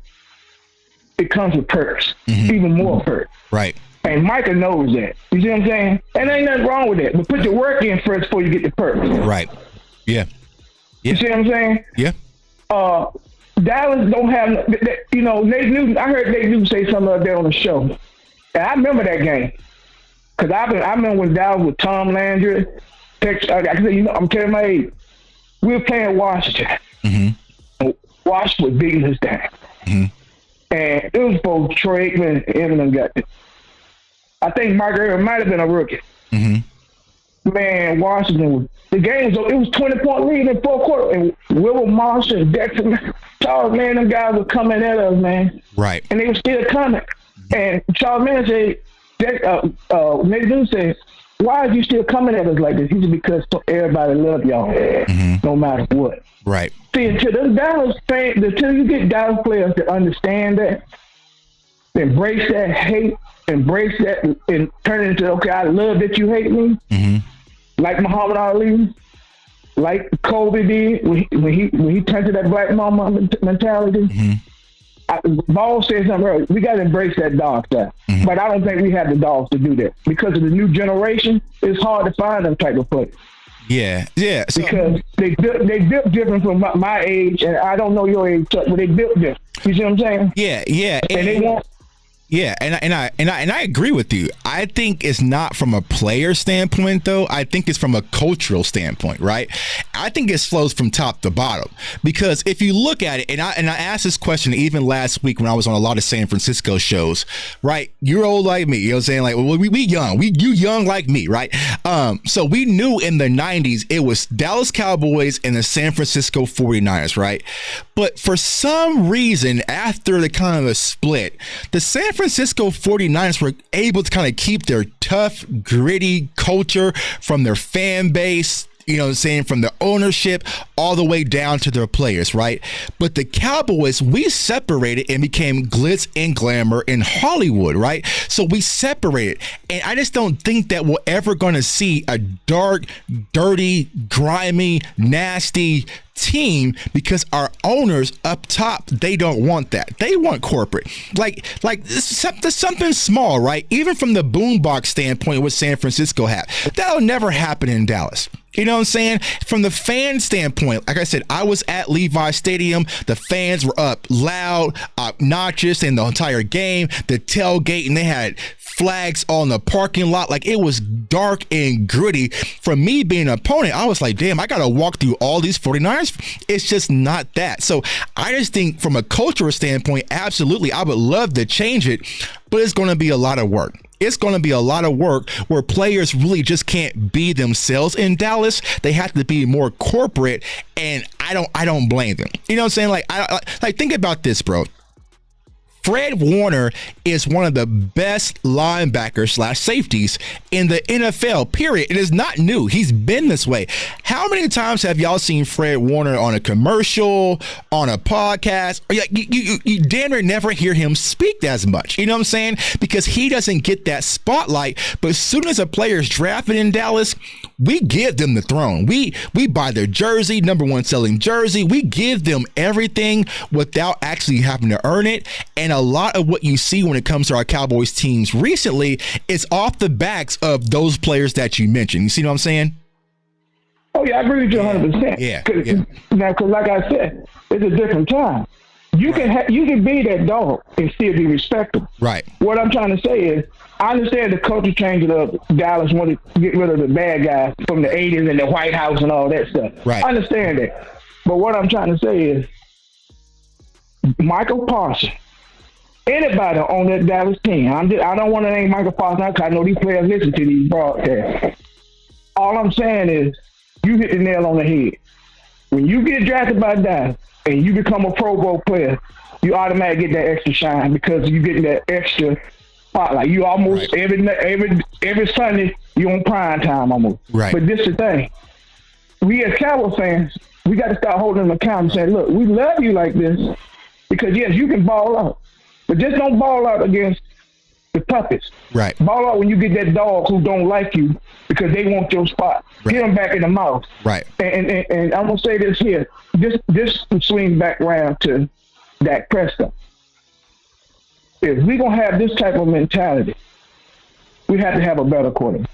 Speaker 4: it comes with perks, even more perks.
Speaker 1: Right.
Speaker 4: And Micah knows that. You see what I'm saying? And there ain't nothing wrong with that. But put your work in first before you get the perks.
Speaker 1: Right. Yeah.
Speaker 4: You see what I'm saying?
Speaker 1: Yeah.
Speaker 4: Dallas don't have, Nate Newton. I heard Nate Newton say something like that on the show, and I remember that game because I remember when Dallas with Tom Landry. I'm telling my age. We were playing Washington. Washington was beating us down, and it was both Troy Aikman and Eminem got it. I think Mark Irvin might have been a rookie. Man, Washington the game was, it was 20-point lead in fourth quarter, and Wilbur Marshall and Dexter, Charles Mann, them guys were coming at us, man.
Speaker 1: Right. And
Speaker 4: they were still coming. And Charles Mann said, Nate Newton said, why are you still coming at us like this? He said, because everybody love y'all, no matter what.
Speaker 1: Right.
Speaker 4: See, until them Dallas fans, until you get Dallas players to understand that, embrace that hate, embrace that, and turn it into, okay, I love that you hate me. Like Muhammad Ali, like Kobe did when he turned to that black mama mentality. Ball said something earlier. We got to embrace that dog stuff. But I don't think we have the dogs to do that. Because of the new generation, it's hard to find them type of players.
Speaker 1: Yeah. So,
Speaker 4: because they built different from my age, and I don't know your age, but they built different. You see what I'm saying?
Speaker 1: Yeah.
Speaker 4: And they want.
Speaker 1: Yeah, and I agree with you. I think it's not from a player standpoint, though. I think it's from a cultural standpoint, right? I think it flows from top to bottom, because if you look at it, and I asked this question even last week when I was on a lot of San Francisco shows, right? You're old like me, you know what I'm saying? Like, well, we young, you young like me, right? So we knew in the 90s it was Dallas Cowboys and the San Francisco 49ers, right? But for some reason, after the kind of a split, the San Francisco 49ers were able to kind of keep their tough, gritty culture from their fan base You know what I'm saying? From the ownership all the way down to their players, right? But the Cowboys, we separated and became glitz and glamour in Hollywood, right? So we separated. And I just don't think that we're ever going to see a dark, dirty, grimy, nasty team because our owners up top, they don't want that. They want corporate. Like something small, right? Even from the boombox standpoint, what San Francisco had, that'll never happen in Dallas. You know what I'm saying? From the fan standpoint, like I said, I was at Levi Stadium. The fans were up loud, obnoxious in the entire game. The tailgate, and they had flags on the parking lot. Like, it was dark and gritty. From me being an opponent, I was like, damn, I got to walk through all these 49ers. It's just not that. So I just think from a cultural standpoint, absolutely, I would love to change it, but it's going to be a lot of work. It's going to be a lot of work where players really just can't be themselves in Dallas. They have to be more corporate, and I don't blame them. You know what I'm saying? Like think about this, bro. Fred Warner is one of the best linebackers / safeties in the NFL, period. It is not new. He's been this way. How many times have y'all seen Fred Warner on a commercial, on a podcast? You damn near never hear him speak as much. You know what I'm saying? Because he doesn't get that spotlight. But as soon as a player is drafted in Dallas, we give them the throne. We buy their jersey, #1 selling jersey. We give them everything without actually having to earn it. And a lot of what you see when it comes to our Cowboys teams recently is off the backs of those players that you mentioned. You see what I'm saying?
Speaker 4: Oh, yeah, I agree with you 100%.
Speaker 1: Yeah.
Speaker 4: Now, because like I said, it's a different time. You can be that dog and still be respectable.
Speaker 1: Right.
Speaker 4: What I'm trying to say is, I understand the culture change of Dallas wanted to get rid of the bad guys from the 80s and the White House and all that stuff.
Speaker 1: Right.
Speaker 4: I understand that. But what I'm trying to say is, Micah Parsons, anybody on that Dallas team, I don't want to name Micah Parsons because I know these players listen to these broadcasts. All I'm saying is, you hit the nail on the head. When you get drafted by Dallas and you become a Pro Bowl player, you automatically get that extra shine because you get that extra spotlight. You almost every Sunday you on prime time almost.
Speaker 1: Right.
Speaker 4: But this is the thing. We as Cowboys fans, we got to start holding them accountable and saying, look, we love you like this because yes, you can ball out, but just don't ball out against the puppets.
Speaker 1: Right.
Speaker 4: Ball out when you get that dog who don't like you because they want your spot.
Speaker 1: Right.
Speaker 4: Get them back in the mouth.
Speaker 1: Right.
Speaker 4: And I'm gonna say this here. This swing back around to Dak Prescott. If we're gonna have this type of mentality, we have to have a better quarterback.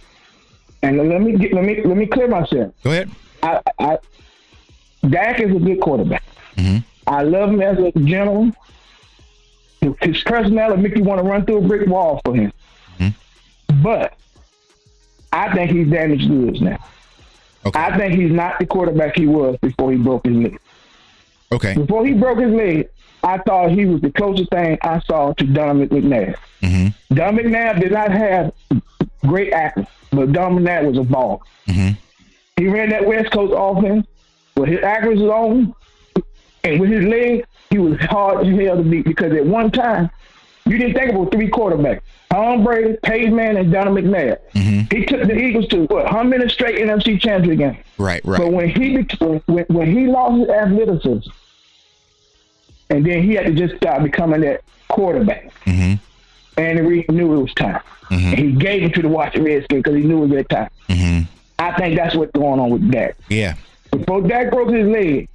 Speaker 4: And let me clear myself.
Speaker 1: Go ahead.
Speaker 4: Dak is a good quarterback.
Speaker 1: Mm-hmm.
Speaker 4: I love him as a gentleman. His personality make you want to run through a brick wall for him. Mm-hmm. But I think he's damaged goods now. Okay. I think he's not the quarterback he was before he broke his leg.
Speaker 1: Okay.
Speaker 4: Before he broke his leg, I thought he was the closest thing I saw to Donovan McNabb. Mm-hmm. Donovan McNabb did not have great acting, but Donovan McNabb was a ball. Mm-hmm. He ran that West Coast offense with his accuracy on, and with his legs, he was hard as hell to beat because at one time, you didn't think about 3 quarterbacks. Tom Brady, Peyton Manning, and Donovan McNabb. Mm-hmm. He took the Eagles to, how many straight NFC championship games? Right. But when he lost his athleticism, and then he had to just start becoming that quarterback, mm-hmm. and he knew it was time. Mm-hmm. And he gave it to the Washington Redskins because he knew it was that time. Mm-hmm. I think that's what's going on with Dak. Yeah. Before Dak broke his leg,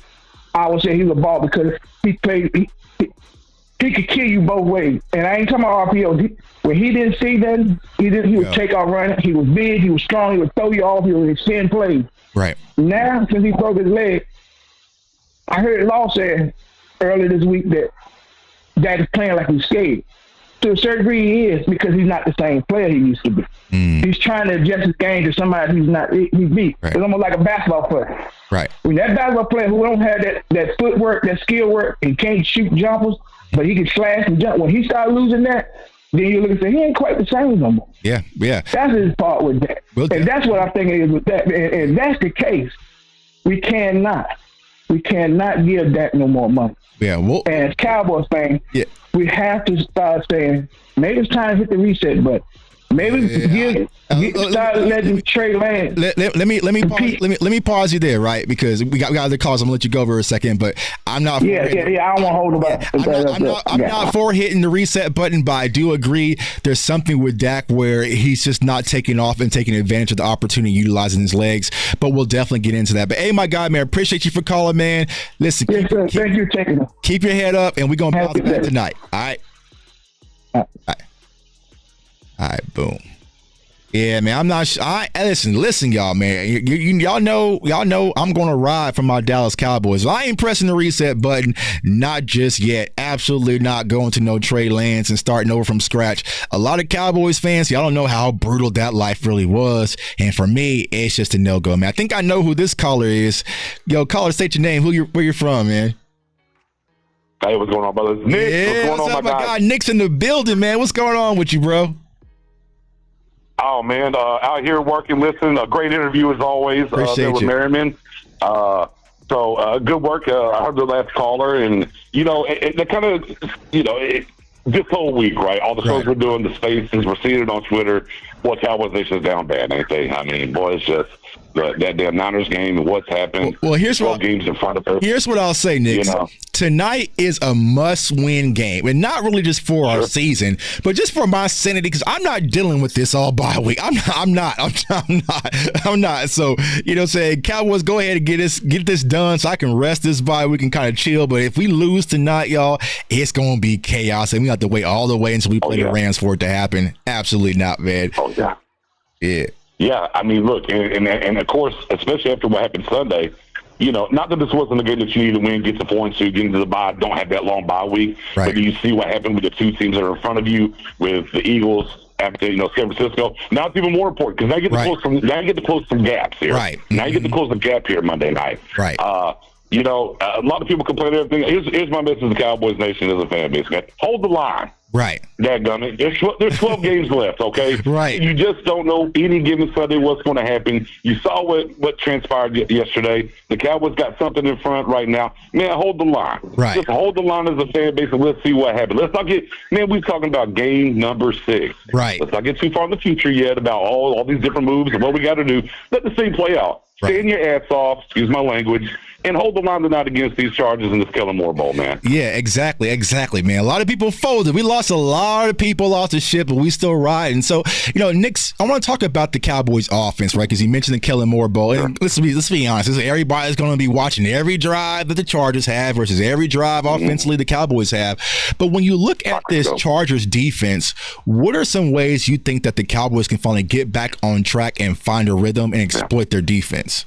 Speaker 4: I would say he was a ball because he played. He could kill you both ways. And I ain't talking about RPO. When he didn't see that, he would take off running. He was big. He was strong. He would throw you off. He would extend plays. Right. Now, since he broke his leg, I heard Law say earlier this week that Dak is playing like he's scared. To a certain degree, he is because he's not the same player he used to be. Mm. He's trying to adjust his game to somebody he's not. He's beat. Right. It's almost like a basketball player. Right. When that basketball player who don't have that footwork, that skill work, and can't shoot jumpers, but he can slash and jump. When he started losing that, then you look and say, he ain't quite the same no more. Yeah, yeah. That's his part with that. And that's what I think it is with that. And that's the case. We cannot give that no more money. Yeah. Well, and as Cowboys fans, we have to start saying, maybe it's time to hit the reset button. Maybe start letting Trey Lance.
Speaker 1: Let me pause you there, right? Because we got other calls. I'm gonna let you go over a second, but I'm not.
Speaker 4: Yeah. I don't want to hold him up.
Speaker 1: I'm not for hitting the reset button, but I do agree there's something with Dak where he's just not taking off and taking advantage of the opportunity, utilizing his legs. But we'll definitely get into that. But hey, my guy, man, appreciate you for calling, man. Listen,
Speaker 4: thank you, taking it.
Speaker 1: Keep your head up, and we're gonna bounce back tonight. All right, boom. Yeah, man, I'm not. Listen, y'all, man. Y'all know. I'm gonna ride for my Dallas Cowboys. I ain't pressing the reset button, not just yet. Absolutely not going to no Trey Lance and starting over from scratch. A lot of Cowboys fans, y'all don't know how brutal that life really was, and for me, it's just a no go, man. I think I know who this caller is. Yo, caller, state your name. Where you're from, man?
Speaker 5: Hey, what's going on, brother? Nick,
Speaker 1: yeah,
Speaker 5: what's going on, my guy?
Speaker 1: Nick's in the building, man. What's going on with you, bro?
Speaker 5: Oh, man, out here working, listening. A great interview as always.
Speaker 1: Appreciate
Speaker 5: with
Speaker 1: you.
Speaker 5: Merriman. So good work. I heard the last caller, and, it kind of, this whole week, right? All the shows we're doing, the spaces, we're seeing it on Twitter. Boy, Cowboys Nation's down bad, ain't they? I mean, boy, it's just that damn Niners game and what's happened.
Speaker 1: Well, here's what
Speaker 5: games in front of us.
Speaker 1: Here's what I'll say, Nick. Tonight is a must-win game, and not really just for our season, but just for my sanity, because I'm not dealing with this all bye week. I'm not. So, saying Cowboys, go ahead and get this done, so I can rest this bye. We can kind of chill. But if we lose tonight, y'all, it's gonna be chaos, and we have to wait all the way until we play the Rams for it to happen. Absolutely not, man.
Speaker 5: Oh yeah.
Speaker 1: Yeah.
Speaker 5: Yeah, I mean, look, and of course, especially after what happened Sunday, not that this wasn't a game that you need to win, get to 4-2, get into the bye, don't have that long bye week.
Speaker 1: Right.
Speaker 5: But do you see what happened with the two teams that are in front of you, with the Eagles after San Francisco? Now it's even more important because now you get to close some gaps here.
Speaker 1: Right.
Speaker 5: Now you get to close the gap here Monday night.
Speaker 1: Right.
Speaker 5: A lot of people complain everything. Here's my message to the Cowboys Nation as a fan base, man. Hold the line.
Speaker 1: Right.
Speaker 5: Dadgummit. There's 12 games left, okay?
Speaker 1: Right.
Speaker 5: You just don't know any given Sunday what's going to happen. You saw what transpired yesterday. The Cowboys got something in front right now. Man, hold the line.
Speaker 1: Right.
Speaker 5: Just hold the line as a fan base and let's see what happens. Let's not get – man, we're talking about game number 6.
Speaker 1: Right.
Speaker 5: Let's not get too far in the future yet about all these different moves and what we got to do. Let the thing play out. Stand your ass off, excuse my language, and hold the line tonight against these Chargers in this Kellen Moore Bowl, man.
Speaker 1: Yeah, exactly, man. A lot of people folded. We lost a lot of people off the ship, but we still ride. And so, Nick, I want to talk about the Cowboys offense, right? Because you mentioned the Kellen Moore Bowl. And let's be honest. Everybody's going to be watching every drive that the Chargers have versus every drive offensively the Cowboys have. But when you look at this Chargers defense, what are some ways you think that the Cowboys can finally get back on track and find a rhythm and exploit their defense?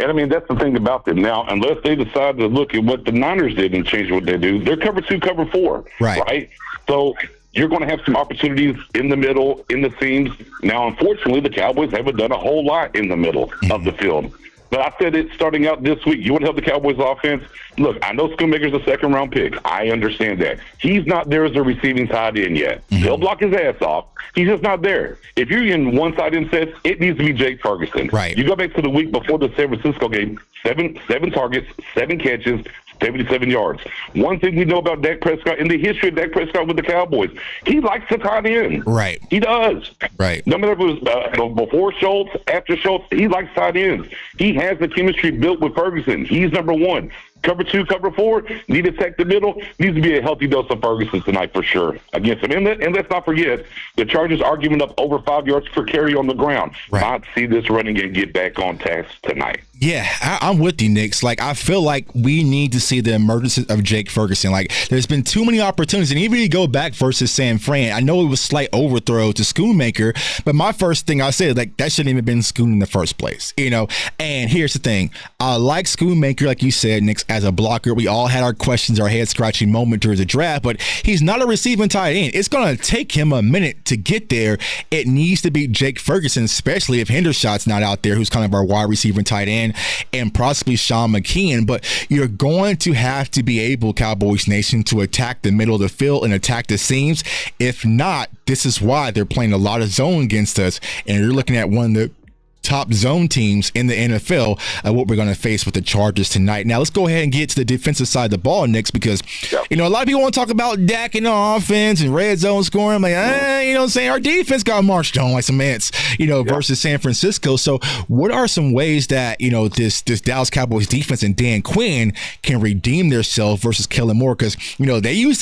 Speaker 5: And, I mean, that's the thing about them. Now, unless they decide to look at what the Niners did and change what they do, they're cover 2, cover 4. Right? So you're going to have some opportunities in the middle, in the seams. Now, unfortunately, the Cowboys haven't done a whole lot in the middle of the field. But I said it starting out this week. You want to help the Cowboys offense? Look, I know Schoonmaker's a second-round pick. I understand that. He's not there as a receiving tight end yet. He'll block his ass off. He's just not there. If you're in one side end sets, it needs to be Jake Ferguson.
Speaker 1: Right.
Speaker 5: You go back to the week before the San Francisco game, seven targets, 7 catches, 77 yards. One thing we know about Dak Prescott, in the history of Dak Prescott with the Cowboys, he likes to tight end.
Speaker 1: Right.
Speaker 5: He does.
Speaker 1: Right.
Speaker 5: No matter if it was before Schultz, after Schultz, he likes tight ends. He has the chemistry built with Ferguson. He's number 1. Cover 2, cover 4, need to attack the middle. Needs to be a healthy dose of Ferguson tonight for sure against him. And let's not forget, the Chargers are giving up over 5 yards per carry on the ground.
Speaker 1: Right.
Speaker 5: Might see this running game get back on task tonight.
Speaker 1: Yeah, I'm with you, Nick. I feel like we need to see the emergence of Jake Ferguson. There's been too many opportunities, and even if you go back versus San Fran, I know it was slight overthrow to Schoonmaker, but my first thing I said, that shouldn't even have been Schoon in the first place, And here's the thing. I like Schoonmaker, like you said, Nick, as a blocker. We all had our questions, our head-scratching moment during the draft, but he's not a receiving tight end. It's going to take him a minute to get there. It needs to be Jake Ferguson, especially if Hendershot's not out there, who's kind of our wide receiver tight end, and possibly Sean McKeon. But you're going to have to be able, Cowboys Nation, to attack the middle of the field and attack the seams. If not, this is why they're playing a lot of zone against us, and you're looking at one of the top zone teams in the NFL, what we're going to face with the Chargers tonight. Now, let's go ahead and get to the defensive side of the ball next, because, a lot of people want to talk about Dak and the offense and red zone scoring. I'm like, you know what I'm saying? Our defense got marched on like some ants, versus San Francisco. So what are some ways that, this Dallas Cowboys defense and Dan Quinn can redeem themselves versus Kellen Moore? Because, they used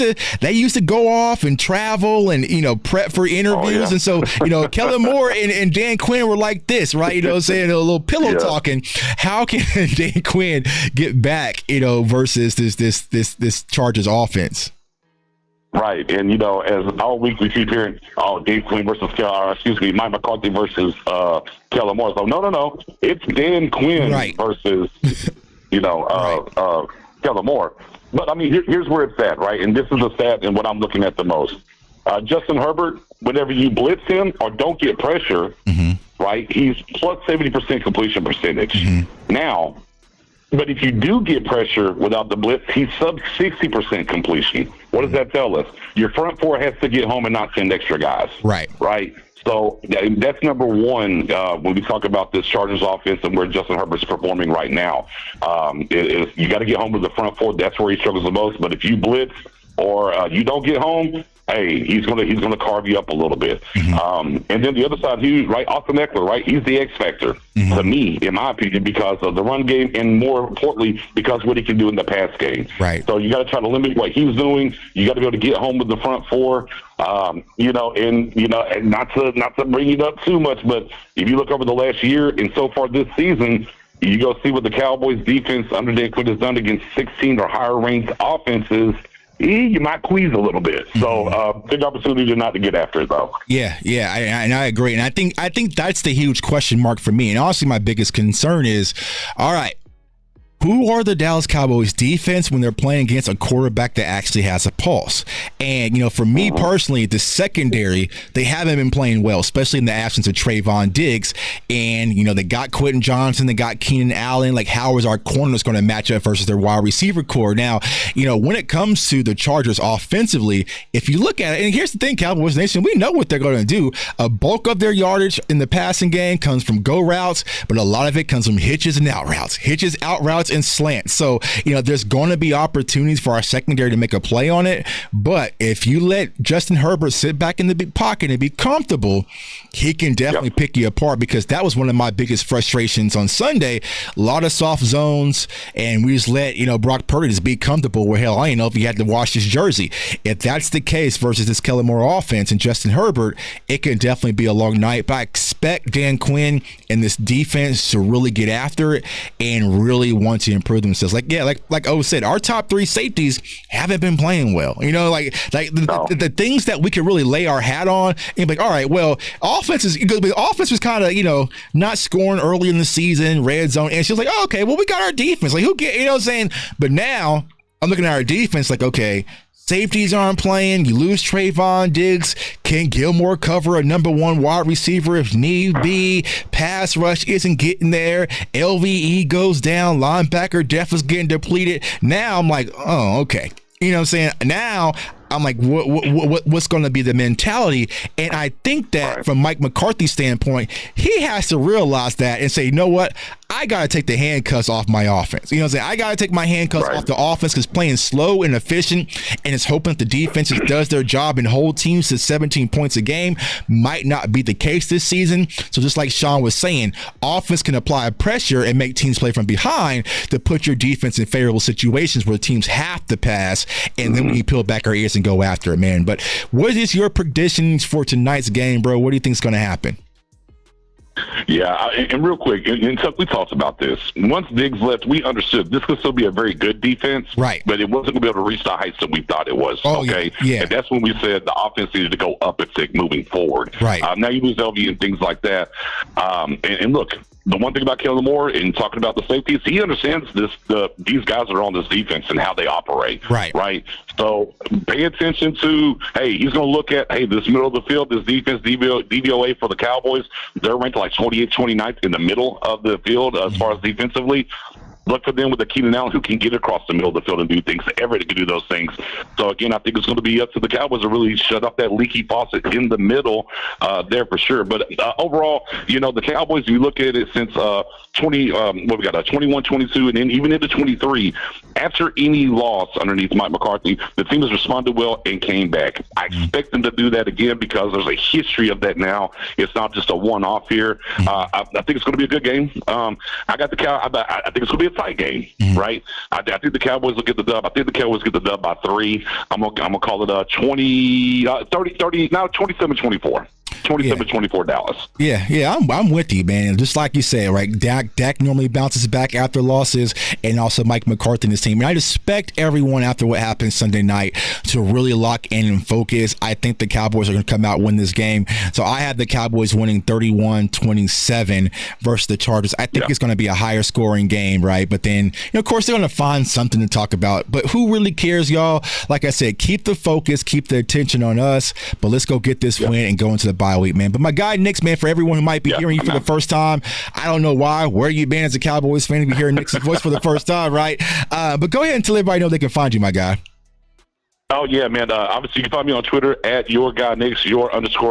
Speaker 1: to go off and travel and, prep for interviews. And so, Kellen Moore and Dan Quinn were like this, right? Saying a little pillow talking. How can Dan Quinn get back, versus this Chargers offense?
Speaker 5: Right, and as all week we keep hearing, Dan Quinn versus Mike McCarthy versus Kellen Moore. So no, it's Dan Quinn versus Kellen Moore. But I mean, here's where it's at, right? And this is a stat and what I'm looking at the most. Justin Herbert, whenever you blitz him or don't get pressure, right, he's plus 70% completion percentage. Now, but if you do get pressure without the blitz, he's sub 60% completion. What does that tell us? Your front four has to get home and not send extra guys. Right. So that's number one when we talk about this Chargers offense and where Justin Herbert's performing right now. You got to get home with the front four. That's where he struggles the most. But if you blitz or you don't get home, hey, he's gonna carve you up a little bit. And then the other side, Austin Eckler, right? He's the X factor to me, in my opinion, because of the run game and more importantly, because of what he can do in the pass game. Right. So you got to try to limit what he's doing. You got to be able to get home with the front four. And not to bring it up too much, but if you look over the last year and so far this season, you go see what the Cowboys defense under Dan Quinn has done against 16 or higher ranked offenses. You might squeeze a little bit. So big opportunity not to get after it, though. Yeah, I agree. And I think that's the huge question mark for me. And honestly, my biggest concern is, all right, who are the Dallas Cowboys defense when they're playing against a quarterback that actually has a pulse? And, for me personally, the secondary, they haven't been playing well, especially in the absence of Trayvon Diggs. And, they got Quentin Johnson, they got Keenan Allen. Like, how is our corners going to match up versus their wide receiver core? Now, when it comes to the Chargers offensively, if you look at it, and here's the thing, Cowboys Nation, we know what they're going to do. A bulk of their yardage in the passing game comes from go routes, but a lot of it comes from hitches and out routes. Hitches, out routes, and slants. So, there's going to be opportunities for our secondary to make a play on it. But if you let Justin Herbert sit back in the big pocket and be comfortable, he can definitely pick you apart, because that was one of my biggest frustrations on Sunday. A lot of soft zones, and we just let, Brock Purdy just be comfortable where, hell, I didn't know if he had to wash his jersey. If that's the case versus this Kellen Moore offense and Justin Herbert, it can definitely be a long night. But I expect Dan Quinn and this defense to really get after it and really want to improve themselves. Like O said, our top three safeties haven't been playing well. The things that we could really lay our hat on and be like, all right, well, offense was kind of, not scoring early in the season, red zone, and she was like, oh, okay, well, we got our defense. Like, who get, what I'm saying? But now I'm looking at our defense like, okay, safeties aren't playing. You lose Trayvon Diggs. Can Gilmore cover a number one wide receiver if need be? Pass rush isn't getting there. LVE goes down. Linebacker depth is getting depleted. Now I'm like, oh, okay. You know what I'm saying? Now I'm like, what's going to be the mentality? And I think that from Mike McCarthy's standpoint, he has to realize that and say, you know what? I got to take the handcuffs off my offense. You know what I'm saying? I got to take my handcuffs off the offense, because playing slow and efficient and it's hoping that the defense just does their job and hold teams to 17 points a game might not be the case this season. So just like Shawne was saying, offense can apply pressure and make teams play from behind to put your defense in favorable situations where teams have to pass, and then we peel back our ears and go after it, man. But what is your predictions for tonight's game, bro? What do you think is going to happen? Yeah, and real quick, and Chuck, we talked about this. Once Diggs left, we understood this could still be a very good defense, right? But it wasn't going to be able to reach the heights that we thought it was. Okay, yeah. And that's when we said the offense needed to go up a tick moving forward. Right. Now you lose LV and things like that. And look, the one thing about Kellen Moore and talking about the safeties, he understands these guys that are on this defense and how they operate. Right. So pay attention to, hey, he's going to look at, hey, this middle of the field, this defense, DVOA for the Cowboys, they're ranked like 28th, 29th in the middle of the field as far as defensively. Look for them with a Keenan Allen who can get across the middle of the field and do things. Everett can do those things. So, again, I think it's going to be up to the Cowboys to really shut off that leaky faucet in the middle there for sure. But overall, the Cowboys, you look at it since 21, 22, and then even into 23, after any loss underneath Mike McCarthy, the team has responded well and came back. I expect them to do that again because there's a history of that now. It's not just a one-off here. I think it's going to be a good game. I think it's going to be a tight game, right? I think the Cowboys will get the dub. I think the Cowboys get the dub by 3. I'm gonna call it 27-24. 27-24 Dallas.
Speaker 1: Yeah, I'm with you, man. Just like you said, right? Dak normally bounces back after losses, and also Mike McCarthy and his team. And I expect everyone after what happened Sunday night to really lock in and focus. I think the Cowboys are going to come out and win this game. So I have the Cowboys winning 31-27 versus the Chargers. I think it's going to be a higher scoring game, right? But then, of course, they're going to find something to talk about. But who really cares, y'all? Like I said, keep the focus, keep the attention on us. But let's go get this win and go into the bye week, man. But my guy Nick's, man, for everyone who might be hearing you for the first time, I don't know why, where you been as a Cowboys fan to be hearing Nick's voice for the first time, right? But go ahead and tell everybody know they can find you, my guy.
Speaker 5: Oh, yeah, man. Obviously, you can find me on Twitter at @YourGuyNix,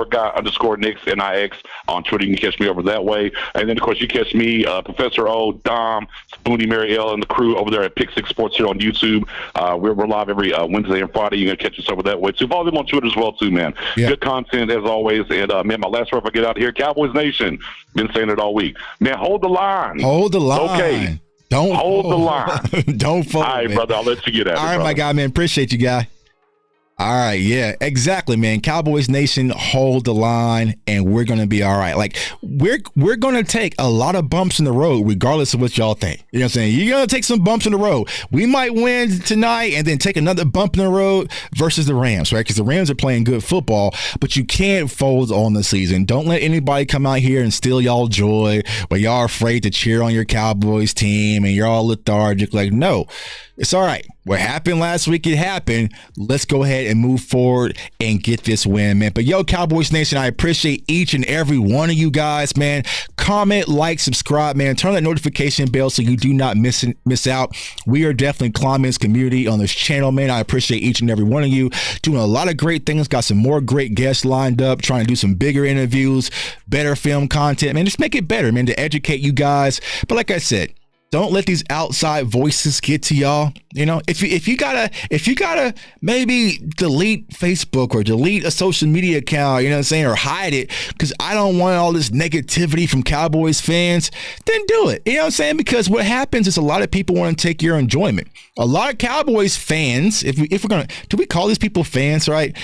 Speaker 5: _guy_Nix, NIX. On Twitter, you can catch me over that way. And then, of course, you catch me, Professor O, Dom, Spoonie, Mary L, and the crew over there at Pick 6 Sports here on YouTube. We're live every Wednesday and Friday. You're going to catch us over that way, too. Follow them on Twitter as well, too, man. Yeah. Good content, as always. And, man, my last word if I get out here, Cowboys Nation. Been saying it all week. Man, hold the line.
Speaker 1: Hold the line.
Speaker 5: Okay.
Speaker 1: Don't
Speaker 5: hold the line.
Speaker 1: Don't fold.
Speaker 5: All right, man. Brother. I'll let you get at it.
Speaker 1: All right,
Speaker 5: brother.
Speaker 1: my guy, man. Appreciate you, guy. All right, yeah, exactly, man. Cowboys Nation, hold the line, and we're gonna be all right. Like we're gonna take a lot of bumps in the road, regardless of what y'all think. You know what I'm saying? You're gonna take some bumps in the road. We might win tonight, and then take another bump in the road versus the Rams, right? Because the Rams are playing good football, but you can't fold on the season. Don't let anybody come out here and steal y'all joy, where y'all are afraid to cheer on your Cowboys team and you're all lethargic. Like, no. It's all right. What happened last week, it happened. Let's go ahead and move forward and get this win, man. But yo, Cowboys Nation, I appreciate each and every one of you guys, man. Comment, like, subscribe, man. Turn that notification bell so you do not miss out. We are definitely climbing this community on this channel, man. I appreciate each and every one of you. Doing a lot of great things. Got some more great guests lined up. Trying to do some bigger interviews, better film content, man. Just make it better, man, to educate you guys. But like I said, don't let these outside voices get to y'all. If you gotta maybe delete Facebook or delete a social media account, or hide it because I don't want all this negativity from Cowboys fans, then do it. Because what happens is a lot of people want to take your enjoyment. A lot of Cowboys fans, if we're gonna, do we call these people fans, right?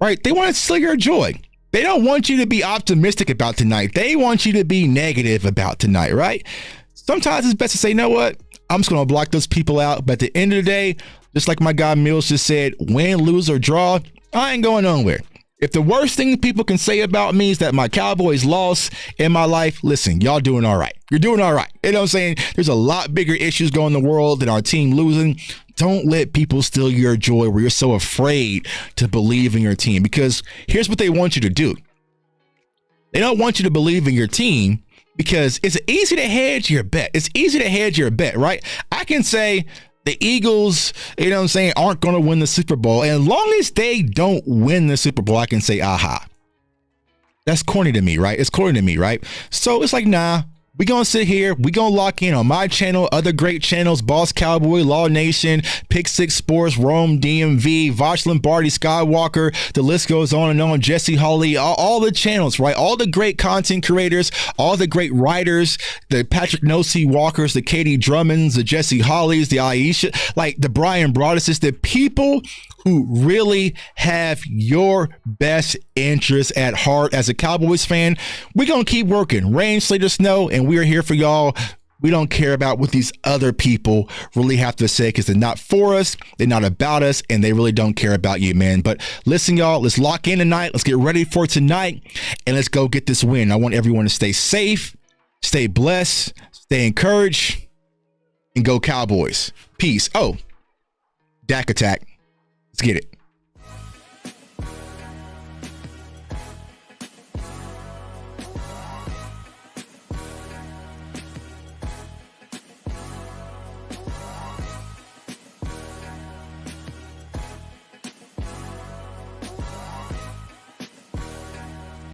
Speaker 1: Right? They want to steal your joy. They don't want you to be optimistic about tonight. They want you to be negative about tonight, right? Sometimes it's best to say, you know what? I'm just going to block those people out. But at the end of the day, just like my guy Mills just said, win, lose, or draw, I ain't going nowhere. If the worst thing people can say about me is that my Cowboys lost in my life, listen, y'all doing all right. You're doing all right. You know what I'm saying? There's a lot bigger issues going in the world than our team losing. Don't let people steal your joy where you're so afraid to believe in your team. Because here's what they want you to do. They don't want you to believe in your team, because it's easy to hedge your bet. It's easy to hedge your bet, right? I can say the Eagles, aren't going to win the Super Bowl. And as long as they don't win the Super Bowl, I can say, aha. That's corny to me, right? It's corny to me, right? So it's like, nah. We're going to sit here. We're going to lock in on my channel, other great channels, Boss Cowboy, Law Nation, Pick 6 Sports, Rome, DMV, Vosh Lombardi, Skywalker. The list goes on and on. Jesse Hawley, all the channels, right? All the great content creators, all the great writers, the Patrick Nosey Walkers, the Katie Drummonds, the Jesse Hollies, the Aisha, like the Brian Broaddus's, the people who really have your best interest at heart. As a Cowboys fan, we're going to keep working. Rain, sleet, or snow, and we're here for y'all. We don't care about what these other people really have to say because they're not for us, they're not about us, and they really don't care about you, man. But listen, y'all, let's lock in tonight. Let's get ready for tonight, and let's go get this win. I want everyone to stay safe, stay blessed, stay encouraged, and go Cowboys. Peace. Oh, Dak attack. Let's get it.